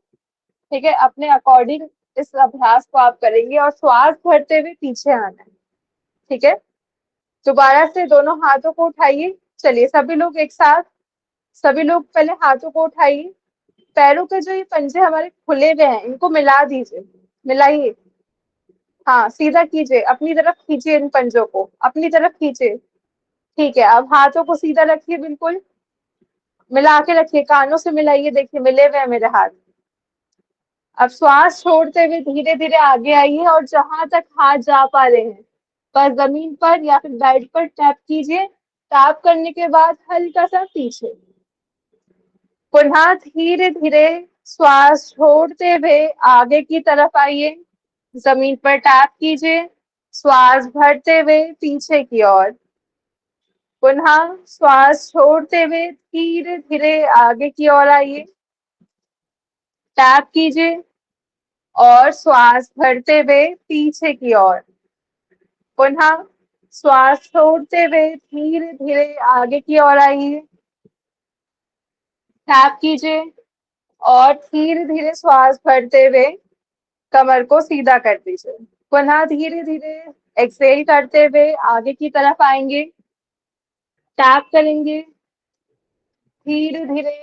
ठीक है, अपने अकॉर्डिंग इस अभ्यास को आप करेंगे और श्वास भरते हुए पीछे आना है। ठीक है, दोबारा से दोनों हाथों को उठाइए। चलिए सभी लोग एक साथ, सभी लोग पहले हाथों को उठाइए, पैरों के जो ये पंजे हमारे खुले हुए हैं इनको मिला दीजिए, मिलाइए। हाँ, सीधा कीजिए, अपनी तरफ खींचिए, इन पंजों को अपनी तरफ खींचिए। ठीक है, अब हाथों को सीधा रखिए, बिल्कुल मिला के रखिए, कानों से मिलाइए, देखिए मिले हुए हैं मेरे हाथ। अब श्वास छोड़ते हुए धीरे धीरे आगे आइए और जहां तक हाथ जा पा रहे हैं बस जमीन पर या फिर बेड पर टैप कीजिए। टैप करने के बाद हल्का सा पीछे, पुनः धीरे धीरे श्वास छोड़ते हुए आगे की तरफ आइए, जमीन पर टैप कीजिए, श्वास भरते हुए पीछे की ओर, पुनः श्वास छोड़ते हुए धीरे धीरे आगे की ओर आइए, टैप कीजिए और श्वास भरते हुए पीछे की ओर, पुनः श्वास छोड़ते हुए धीरे धीरे आगे की ओर आइए, टैप कीजिए और धीरे धीरे श्वास भरते हुए कमर को सीधा कर दीजिए। पुनः धीरे धीरे एक्सहेल करते हुए आगे की तरफ आएंगे, टैप करेंगे, धीरे धीरे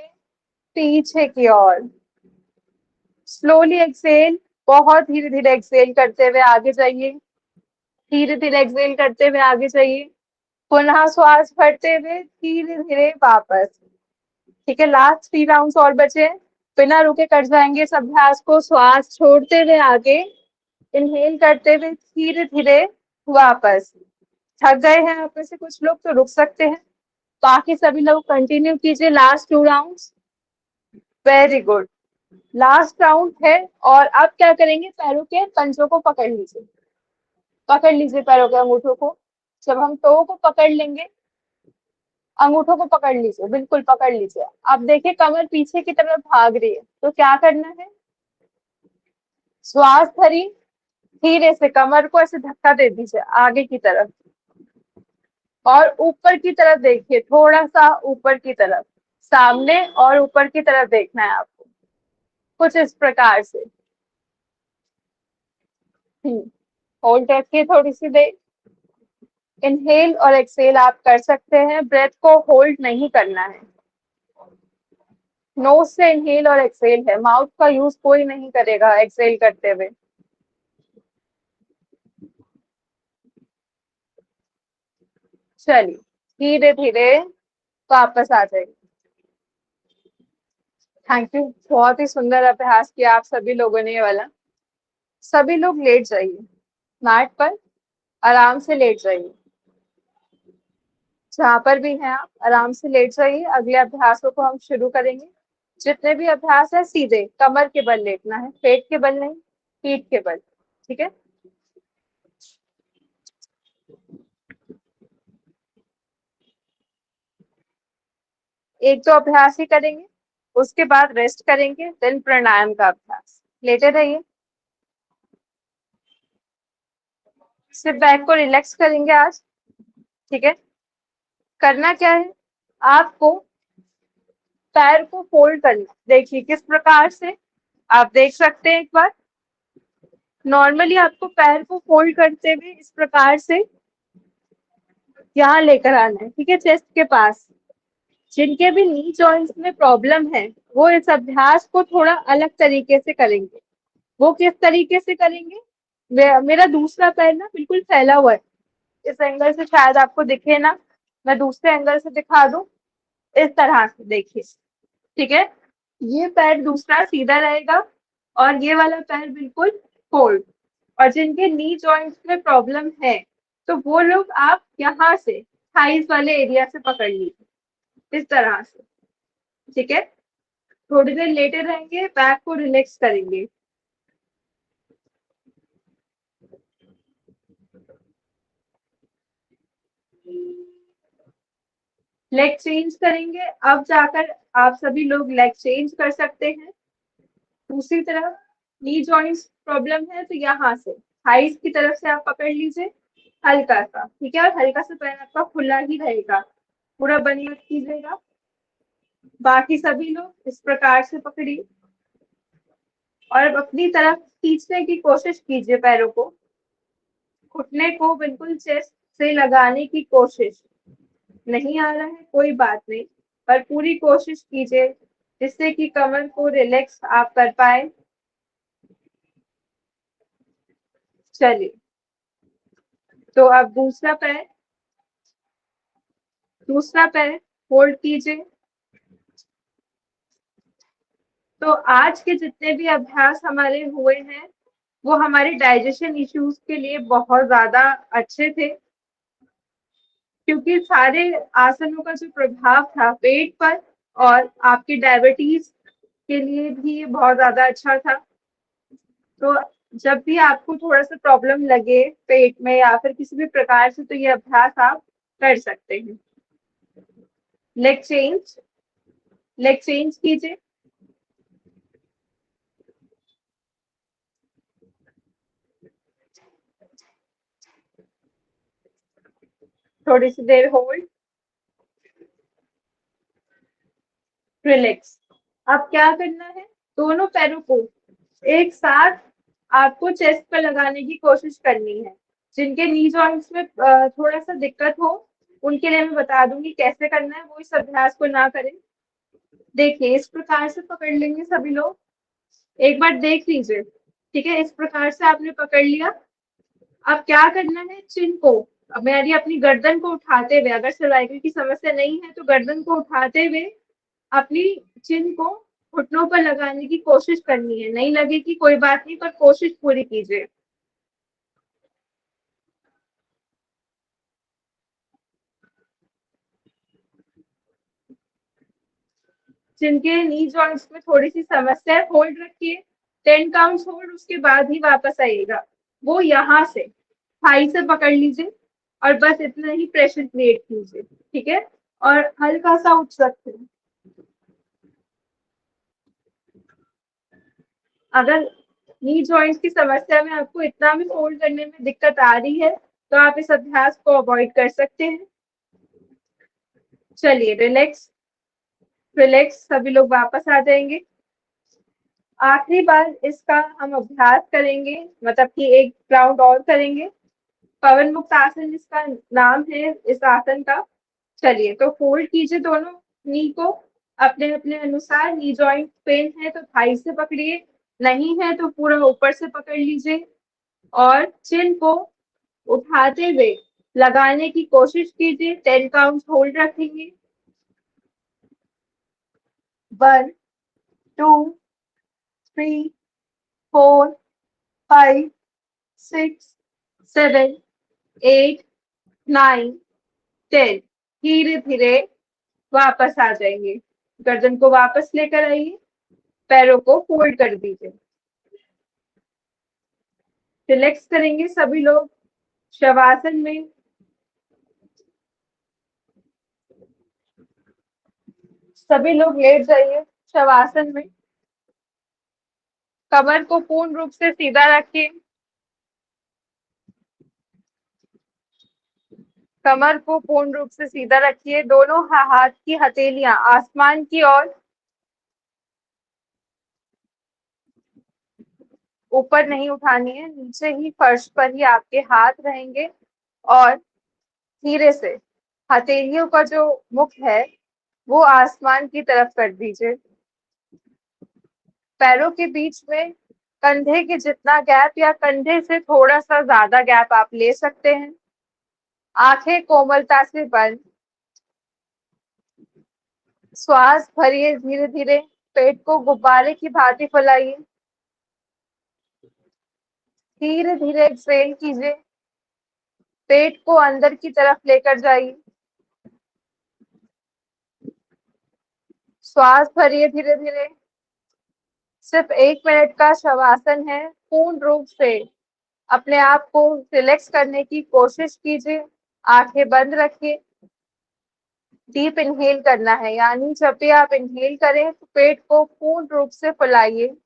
पीछे की ओर, स्लोली एक्सहेल, बहुत धीरे धीरे एक्सहेल करते हुए आगे जाइए, धीरे धीरे एक्सहेल करते हुए आगे जाइए, पुनः श्वास भरते हुए धीरे धीरे वापस। ठीक है, लास्ट 3 राउंड्स और बचे, बिना रुके कर जाएंगे इस अभ्यास को। श्वास छोड़ते हुए आगे, इनहेल करते हुए धीरे धीरे वापस। थक गए हैं आप में से कुछ लोग तो रुक सकते हैं, बाकी सभी लोग कंटिन्यू कीजिए last 2 rounds. Very good, last round है। और अब क्या करेंगे, पैरों के पंजों को पकड़ लीजिए, पकड़ लीजिए पैरों के अंगूठों को। जब हम टो को पकड़ लेंगे, अंगूठों को पकड़ लीजिए, बिल्कुल पकड़ लीजिए। अब देखिए कमर पीछे की तरफ भाग रही है, तो क्या करना है, श्वास भरी, धीरे से कमर को ऐसे धक्का दे दीजिए आगे की तरफ और ऊपर की तरफ देखिए, थोड़ा सा ऊपर की तरफ, सामने और ऊपर की तरफ देखना है आपको, कुछ इस प्रकार से। होल्ड रखिए थोड़ी सी देर, इनहेल और एक्सहेल आप कर सकते हैं, ब्रेथ को होल्ड नहीं करना है। नोज से इनहेल और एक्सहेल है, माउथ का यूज कोई नहीं करेगा एक्सहेल करते हुए। चलिए धीरे धीरे वापस आ जाएगी। थैंक यू, बहुत ही सुंदर अभ्यास किया आप सभी लोगों ने ये वाला। सभी लोग लेट जाइए, मैट पर आराम से लेट जाइए, जहां पर भी हैं आप आराम से लेट जाइए। अगले अभ्यासों को हम शुरू करेंगे। जितने भी अभ्यास है सीधे कमर के बल लेटना है, पेट के बल नहीं, पीठ के बल। ठीक है, एक दो अभ्यास ही करेंगे, उसके बाद रेस्ट करेंगे, देन प्राणायाम का अभ्यास। लेटे रहिए, सिर्फ बैक को रिलैक्स करेंगे आज। ठीक है, करना क्या है, आपको पैर को फोल्ड करना, देखिए किस प्रकार से, आप देख सकते हैं एक बार। नॉर्मली आपको पैर को फोल्ड करते हुए इस प्रकार से यहाँ लेकर आना है। ठीक है, चेस्ट के पास। जिनके भी नी जॉइंट्स में प्रॉब्लम है वो इस अभ्यास को थोड़ा अलग तरीके से करेंगे। वो किस तरीके से करेंगे, मेरा दूसरा पैर ना बिल्कुल फैला हुआ है, इस एंगल से शायद आपको दिखे ना, मैं दूसरे एंगल से दिखा दूं, इस तरह से देखिए। ठीक है, ये पैर दूसरा सीधा रहेगा और ये वाला पैर बिल्कुल फोल्ड। और जिनके नी जॉइंट्स में प्रॉब्लम है तो वो लोग आप यहाँ से थाइस वाले एरिया से पकड़ लीजिए, इस तरह से। ठीक है, थोड़ी देर लेटे रहेंगे, बैक को रिलैक्स करेंगे। लेग चेंज करेंगे, अब जाकर आप सभी लोग लेग चेंज कर सकते हैं। दूसरी तरफ नी जॉइंट्स प्रॉब्लम है तो यहाँ से थाइस की तरफ से आप पकड़ लीजिए हल्का सा, ठीक है, और हल्का सा पैर आपका खुला ही रहेगा, पूरा बंद मत कीजिएगा। बाकी सभी लोग इस प्रकार से पकड़िए और अब अपनी तरफ खींचने की कोशिश कीजिए पैरों को, घुटने को बिल्कुल चेस्ट से लगाने की कोशिश। नहीं आ रहा है कोई बात नहीं, पर पूरी कोशिश कीजिए जिससे कि कमर को रिलैक्स आप कर पाए। चलिए, तो अब दूसरा पैर होल्ड कीजिए। तो आज के जितने भी अभ्यास हमारे हुए हैं वो हमारे डाइजेशन इश्यूज के लिए बहुत ज्यादा अच्छे थे, क्योंकि सारे आसनों का जो प्रभाव था पेट पर और आपकी डायबिटीज के लिए भी ये बहुत ज्यादा अच्छा था। तो जब भी आपको थोड़ा सा प्रॉब्लम लगे पेट में या फिर किसी भी प्रकार से, तो ये अभ्यास आप कर सकते हैं। लेग चेंज कीजिए। थोड़ी सी देर होल्ड, रिलैक्स। अब क्या करना है, दोनों पैरों को एक साथ आपको चेस्ट पर लगाने की कोशिश करनी है। जिनके नी जॉइंट्स में थोड़ा सा दिक्कत हो उनके लिए मैं बता दूंगी कैसे करना है, वो इस अभ्यास को ना करें। देखिए, इस प्रकार से पकड़ लेंगे सभी लोग, एक बार देख लीजिए, ठीक है, इस प्रकार से आपने पकड़ लिया। अब क्या करना है, चिन को, अब मेरी अपनी गर्दन को उठाते हुए, अगर सर्वाइकल की समस्या नहीं है तो गर्दन को उठाते हुए अपनी चिन को घुटनों पर लगाने की कोशिश करनी है। नहीं लगेगी कोई बात नहीं, पर कोशिश पूरी कीजिए। जिनके नी जॉइंट्स में थोड़ी सी समस्या है, होल्ड रखिए, 10 काउंट्स होल्ड, उसके बाद ही वापस आइएगा। वो यहाँ से थाई से पकड़ लीजिए और बस इतना ही प्रेशर क्रिएट कीजिए, ठीक है, और हल्का सा उठ सकते हैं। अगर नी जॉइंट्स की समस्या में आपको इतना भी होल्ड करने में दिक्कत आ रही है तो आप इस अभ्यास को अवॉइड कर सकते हैं। चलिए, रिलैक्स, सभी लोग वापस आ जाएंगे। आखिरी बार इसका हम अभ्यास करेंगे, मतलब कि एक राउंड और करेंगे। पवन मुक्त आसन इसका नाम है इस आसन का। चलिए, तो फोल्ड कीजिए दोनों नी को अपने अपने अनुसार। नी जॉइंट पेन है तो थाई से पकड़िए, नहीं है तो पूरा ऊपर से पकड़ लीजिए और चिन को उठाते हुए लगाने की कोशिश कीजिए। 10 काउंट होल्ड रखेंगे। 1 2 3 4 5 6 7 8 9 10। धीरे धीरे वापस आ जाएंगे, गर्दन को वापस लेकर आइए, पैरों को फोल्ड कर दीजिए। रिलैक्स करेंगे सभी लोग शवासन में। सभी लोग लेट जाइए शवासन में। कमर को पूर्ण रूप से सीधा रखिए, कमर को पूर्ण रूप से सीधा रखिए। दोनों हाथ की हथेलियां आसमान की ओर, ऊपर नहीं उठानी है, नीचे ही फर्श पर ही आपके हाथ रहेंगे और धीरे से हथेलियों का जो मुख है वो आसमान की तरफ कर दीजिए। पैरों के बीच में कंधे के जितना गैप या कंधे से थोड़ा सा ज्यादा गैप आप ले सकते हैं। आंखें कोमलता से बंद, श्वास भरिए धीरे धीरे, पेट को गुब्बारे की भांति फैलाइए। धीरे धीरे एक्सहेल कीजिए, पेट को अंदर की तरफ लेकर जाइए। श्वास भरिए धीरे धीरे। सिर्फ 1 मिनट का शवासन है, पूर्ण रूप से अपने आप को रिलैक्स करने की कोशिश कीजिए। आंखें बंद रखिए। डीप इनहेल करना है, यानी जब भी आप इनहेल करें तो पेट को पूर्ण रूप से फुलाइए,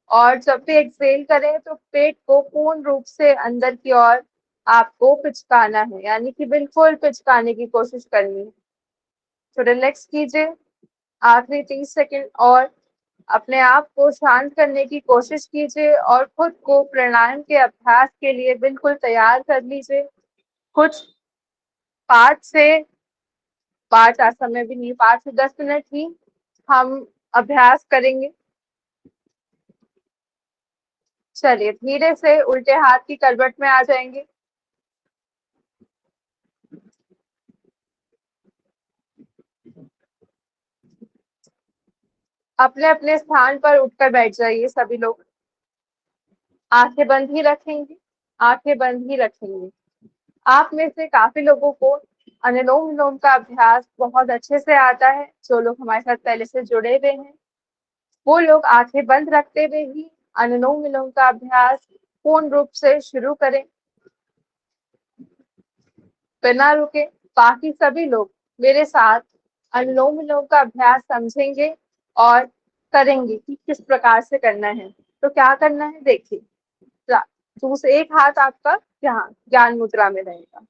और जब भी एक्सहेल करें तो पेट को पूर्ण रूप से अंदर की ओर आपको पिचकाना है, यानी कि बिल्कुल पिचकाने की कोशिश करनी है। तो रिलैक्स कीजिए, आखिरी 30 सेकंड और अपने आप को शांत करने की कोशिश कीजिए और खुद को प्राणायाम के अभ्यास के लिए बिल्कुल तैयार कर लीजिए। कुछ 5 आसन में भी नहीं, 5 से 10 मिनट ही हम अभ्यास करेंगे। चलिए धीरे से उल्टे हाथ की करवट में आ जाएंगे। अपने अपने स्थान पर उठकर बैठ जाइए सभी लोग। आंखें बंद ही रखेंगे, आंखें बंद ही रखेंगे। आप में से काफी लोगों को अनुलोम विलोम का अभ्यास बहुत अच्छे से आता है। जो लोग हमारे साथ पहले से जुड़े हुए हैं वो लोग आंखें बंद रखते हुए ही अनुलोम विलोम का अभ्यास पूर्ण रूप से शुरू करें, बिना रुके। बाकी सभी लोग मेरे साथ अनुलोम विलोम का अभ्यास समझेंगे और करेंगे कि किस प्रकार से करना है। तो क्या करना है देखिए, दूसरे एक हाथ आपका यहाँ ज्ञान मुद्रा में रहेगा।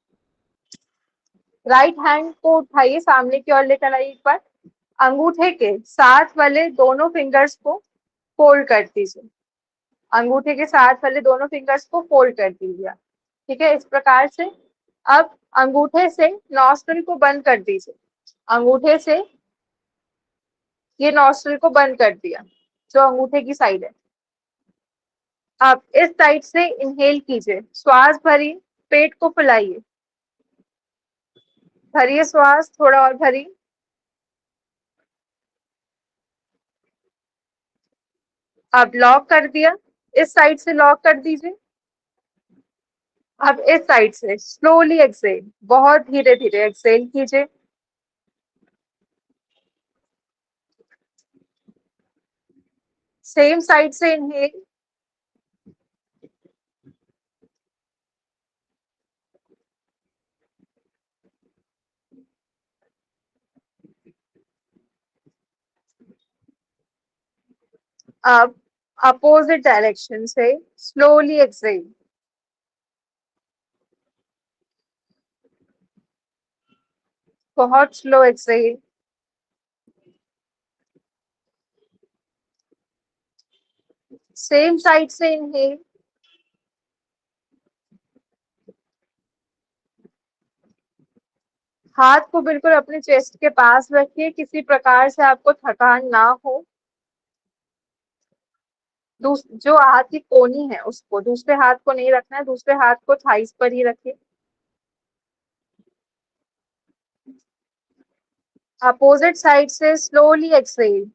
राइट हैंड को उठाइए, सामने की ओर लेकर आइए। एक बार अंगूठे के साथ वाले दोनों फिंगर्स को फोल्ड कर दीजिए। अंगूठे के साथ वाले दोनों फिंगर्स को फोल्ड कर दीजिए। ठीक है, इस प्रकार से। अब अंगूठे से नॉस्ट्रिल को बंद कर दीजिए। अंगूठे से ये नॉस्ट्रिल को बंद कर दिया, जो अंगूठे की साइड है। अब इस साइड से इनहेल कीजिए, श्वास भरिए, पेट को फुलाइए, भरिए श्वास, थोड़ा और भरिए। अब लॉक कर दिया, इस साइड से लॉक कर दीजिए। अब इस साइड से स्लोली एक्सेल, बहुत धीरे धीरे एक्सेल कीजिए। सेम साइड से इनहेल, अब अपोजिट डायरेक्शन से स्लोली एक्सेल। बहुत स्लो एक्सेल। सेम साइड से इनहेल, हाथ को बिल्कुल अपने चेस्ट के पास रखिए, किसी प्रकार से आपको थकान ना हो। जो हाथ की कोनी है उसको, दूसरे हाथ को नहीं रखना है, दूसरे हाथ को थाइस पर ही रखिए। अपोजिट साइड से स्लोली एक्सेल।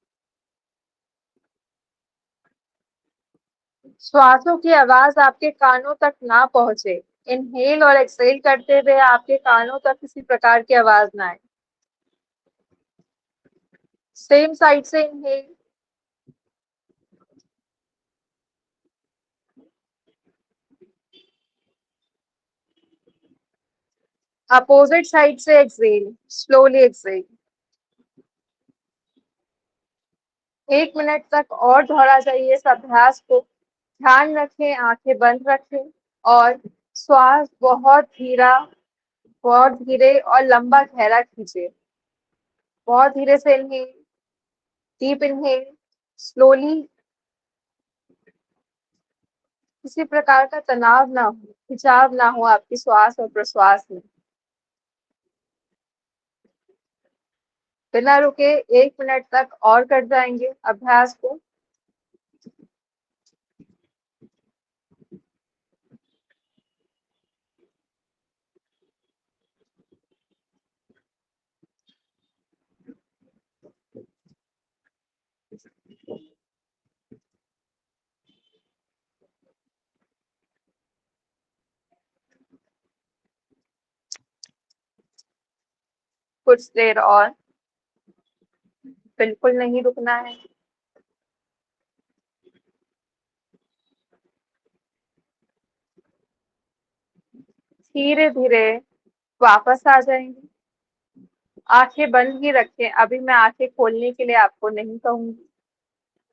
श्वासों की आवाज आपके कानों तक ना पहुंचे। इनहेल और एक्सेल करते हुए आपके कानों तक किसी प्रकार की आवाज ना आए। सेम साइड से इनहेल, अपोजिट साइड से एक्सेल, स्लोली एक्सेल। 1 मिनट तक और दोहरा जाइए इस अभ्यास को। ध्यान रखें, आंखें बंद रखें और श्वास बहुत धीरे और लंबा गहरा खींचे। बहुत धीरे से इनहेल, डीप इनहेल, स्लोली। किसी प्रकार का तनाव ना हो, खिंचाव ना हो आपकी श्वास और प्रश्वास में। बिना रुके 1 मिनट तक और कर जाएंगे अभ्यास को। कुछ देर और, बिल्कुल नहीं रुकना है। धीरे धीरे वापस आ जाएंगे। आंखें बंद ही रखें, अभी मैं आंखें खोलने के लिए आपको नहीं कहूंगी।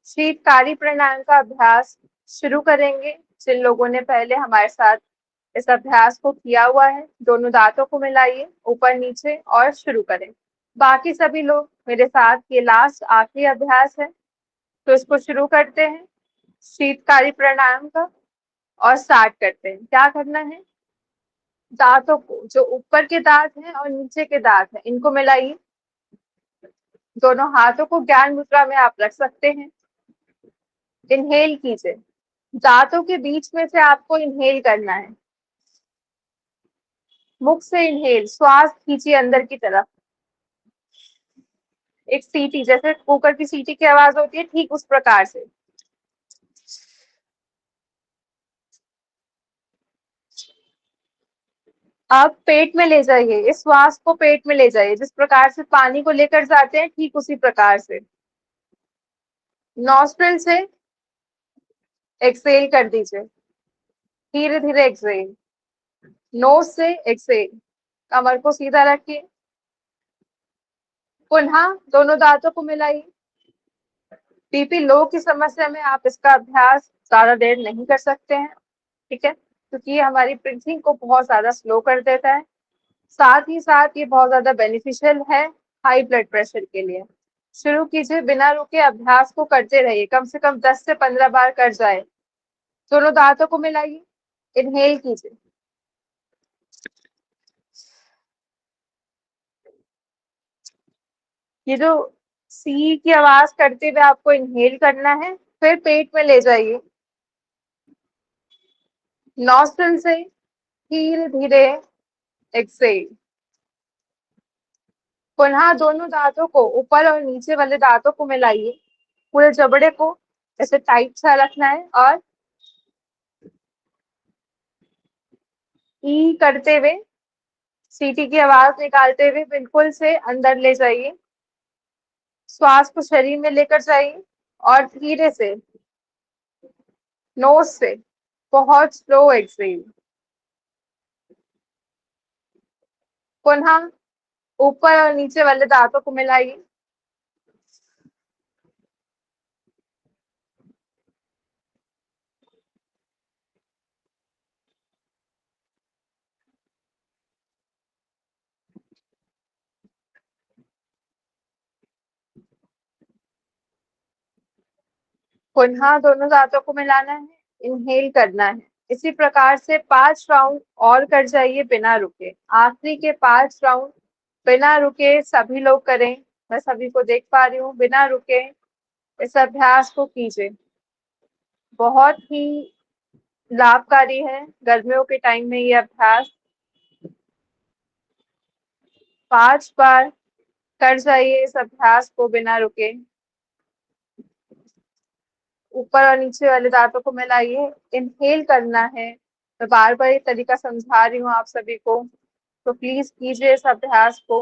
शीतकारी प्राणायाम का अभ्यास शुरू करेंगे। जिन लोगों ने पहले हमारे साथ इस अभ्यास को किया हुआ है, दोनों दांतों को मिलाइए ऊपर नीचे और शुरू करें। बाकी सभी लोग मेरे साथ, ये लास्ट आखिरी अभ्यास है, तो इसको शुरू करते हैं शीतकारी प्राणायाम का और स्टार्ट करते हैं। क्या करना है, दांतों को, जो ऊपर के दांत हैं और नीचे के दांत हैं, इनको मिलाइए। दोनों हाथों को ज्ञान मुद्रा में आप रख सकते हैं। इनहेल कीजिए, दांतों के बीच में से आपको इनहेल करना है। मुख से इनहेल, श्वास खींचिए अंदर की तरफ। एक सीटी, जैसे कुकर की सीटी की आवाज होती है, ठीक उस प्रकार से। अब पेट में ले जाइए, इस श्वास को पेट में ले जाइए, जिस प्रकार से पानी को लेकर जाते हैं, ठीक उसी प्रकार से। नॉस्ट्रिल से एक्सेल कर दीजिए, धीरे धीरे एक्सेल। नोज से एक्सेल, कमर को सीधा रखिए। पुनः दोनों दांतों को मिलाइए। बीपी लो की समस्या में आप इसका अभ्यास ज्यादा देर नहीं कर सकते हैं, ठीक है, क्योंकि ये हमारी ब्रीथिंग को बहुत ज्यादा स्लो कर देता है। साथ ही साथ ये बहुत ज्यादा बेनिफिशियल है हाई ब्लड प्रेशर के लिए। शुरू कीजिए, बिना रुके अभ्यास को करते रहिए, कम से कम 10 से 15 बार कर जाए। दोनों दांतों को मिलाइए, इनहेल कीजिए। ये जो सी की आवाज करते हुए आपको इनहेल करना है, फिर पेट में ले जाइए। नॉस्ट्रिल से धीरे धीरे एक्सेल। पुनः दोनों दांतों को, ऊपर और नीचे वाले दांतों को मिलाइए। पूरे जबड़े को ऐसे टाइट सा रखना है और ई करते हुए, सीटी की आवाज निकालते हुए बिल्कुल से अंदर ले जाइए। श्वास को शरीर में लेकर जाइए और धीरे से नोज से बहुत स्लो एक्सेल। पुनः ऊपर और नीचे वाले दांतों को मिलाइए। पुनः दोनों दांतों को मिलाना है, इनहेल करना है। इसी प्रकार से 5 राउंड और कर जाइए बिना रुके। आखिरी के 5 राउंड बिना रुके सभी लोग करें। मैं सभी को देख पा रही हूँ, बिना रुके इस अभ्यास को कीजिए। बहुत ही लाभकारी है गर्मियों के टाइम में ये अभ्यास। 5 बार कर जाइए इस अभ्यास को बिना रुके। ऊपर और नीचे वाले दांतों को मिलाइए, इनहेल करना है। मैं बार बार ये तरीका समझा रही हूँ आप सभी को, तो प्लीज कीजिए इस अभ्यास को।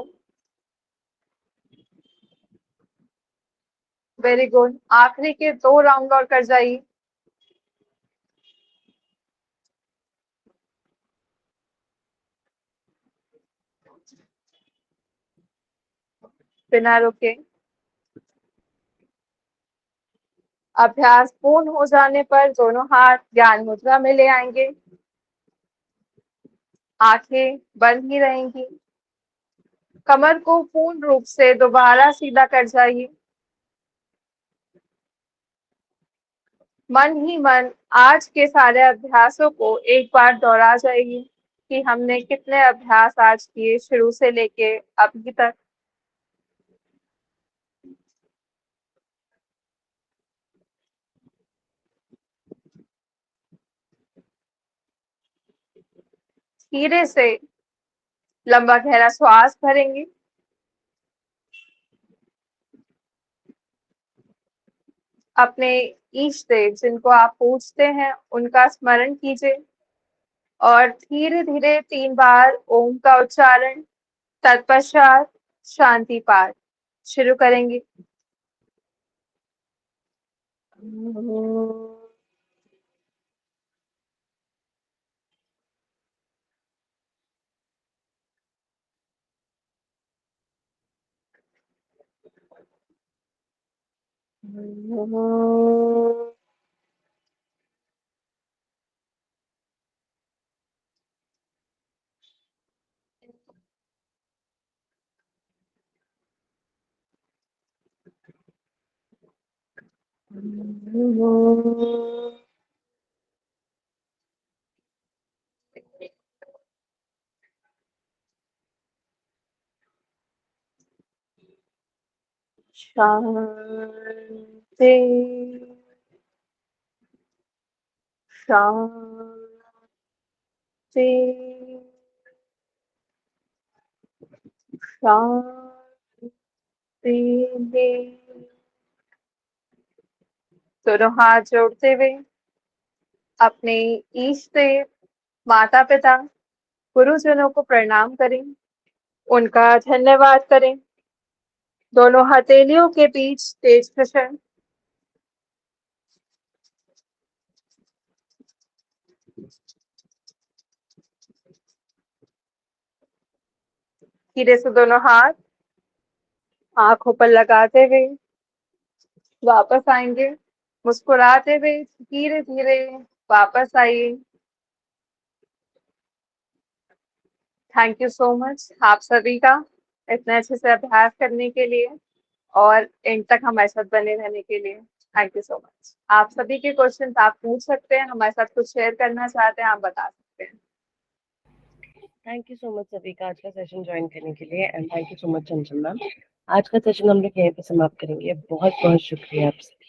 वेरी गुड, आखिरी के 2 राउंड और कर जाइए। बिना रुके। अभ्यास पूर्ण हो जाने पर दोनों हाथ ज्ञान मुद्रा में ले आएंगे। आंखें बंद ही रहेंगी। कमर को पूर्ण रूप से दोबारा सीधा कर जाइए। मन ही मन आज के सारे अभ्यासों को एक बार दोहरा जाइए कि हमने कितने अभ्यास आज किए शुरू से लेके अभी तक। धीरे से लंबा गहरा श्वास भरेंगे। अपने इष्ट देव जिनको आप पूजते हैं उनका स्मरण कीजिए और धीरे धीरे 3 बार ओम का उच्चारण, तत्पश्चात शांति पाठ शुरू करेंगे। शांति शांति शांति। दोनों हाथ जोड़ते हुए अपने इष्ट देव, माता पिता, गुरुजनों को प्रणाम करें, उनका धन्यवाद करें। दोनों हथेलियों के बीच तेज घर्षण। धीरे से दोनों हाथ आंखों पर लगाते हुए वापस आएंगे, मुस्कुराते हुए धीरे धीरे वापस आइए। थैंक यू सो मच आप सभी का इतने अच्छे से अभ्यास करने के लिए और एंड तक हमारे साथ बने रहने के लिए। Thank you so much. आप सभी के क्वेश्चन आप पूछ सकते हैं, हमारे साथ कुछ शेयर करना चाहते हैं, आप बता सकते हैं। थैंक यू सो मच सभी का आज का सेशन ज्वाइन करने के लिए and thank you so much Chanchal ma'am. आज का सेशन हम लोग यहीं पे समाप्त करेंगे। बहुत बहुत शुक्रिया आपसे।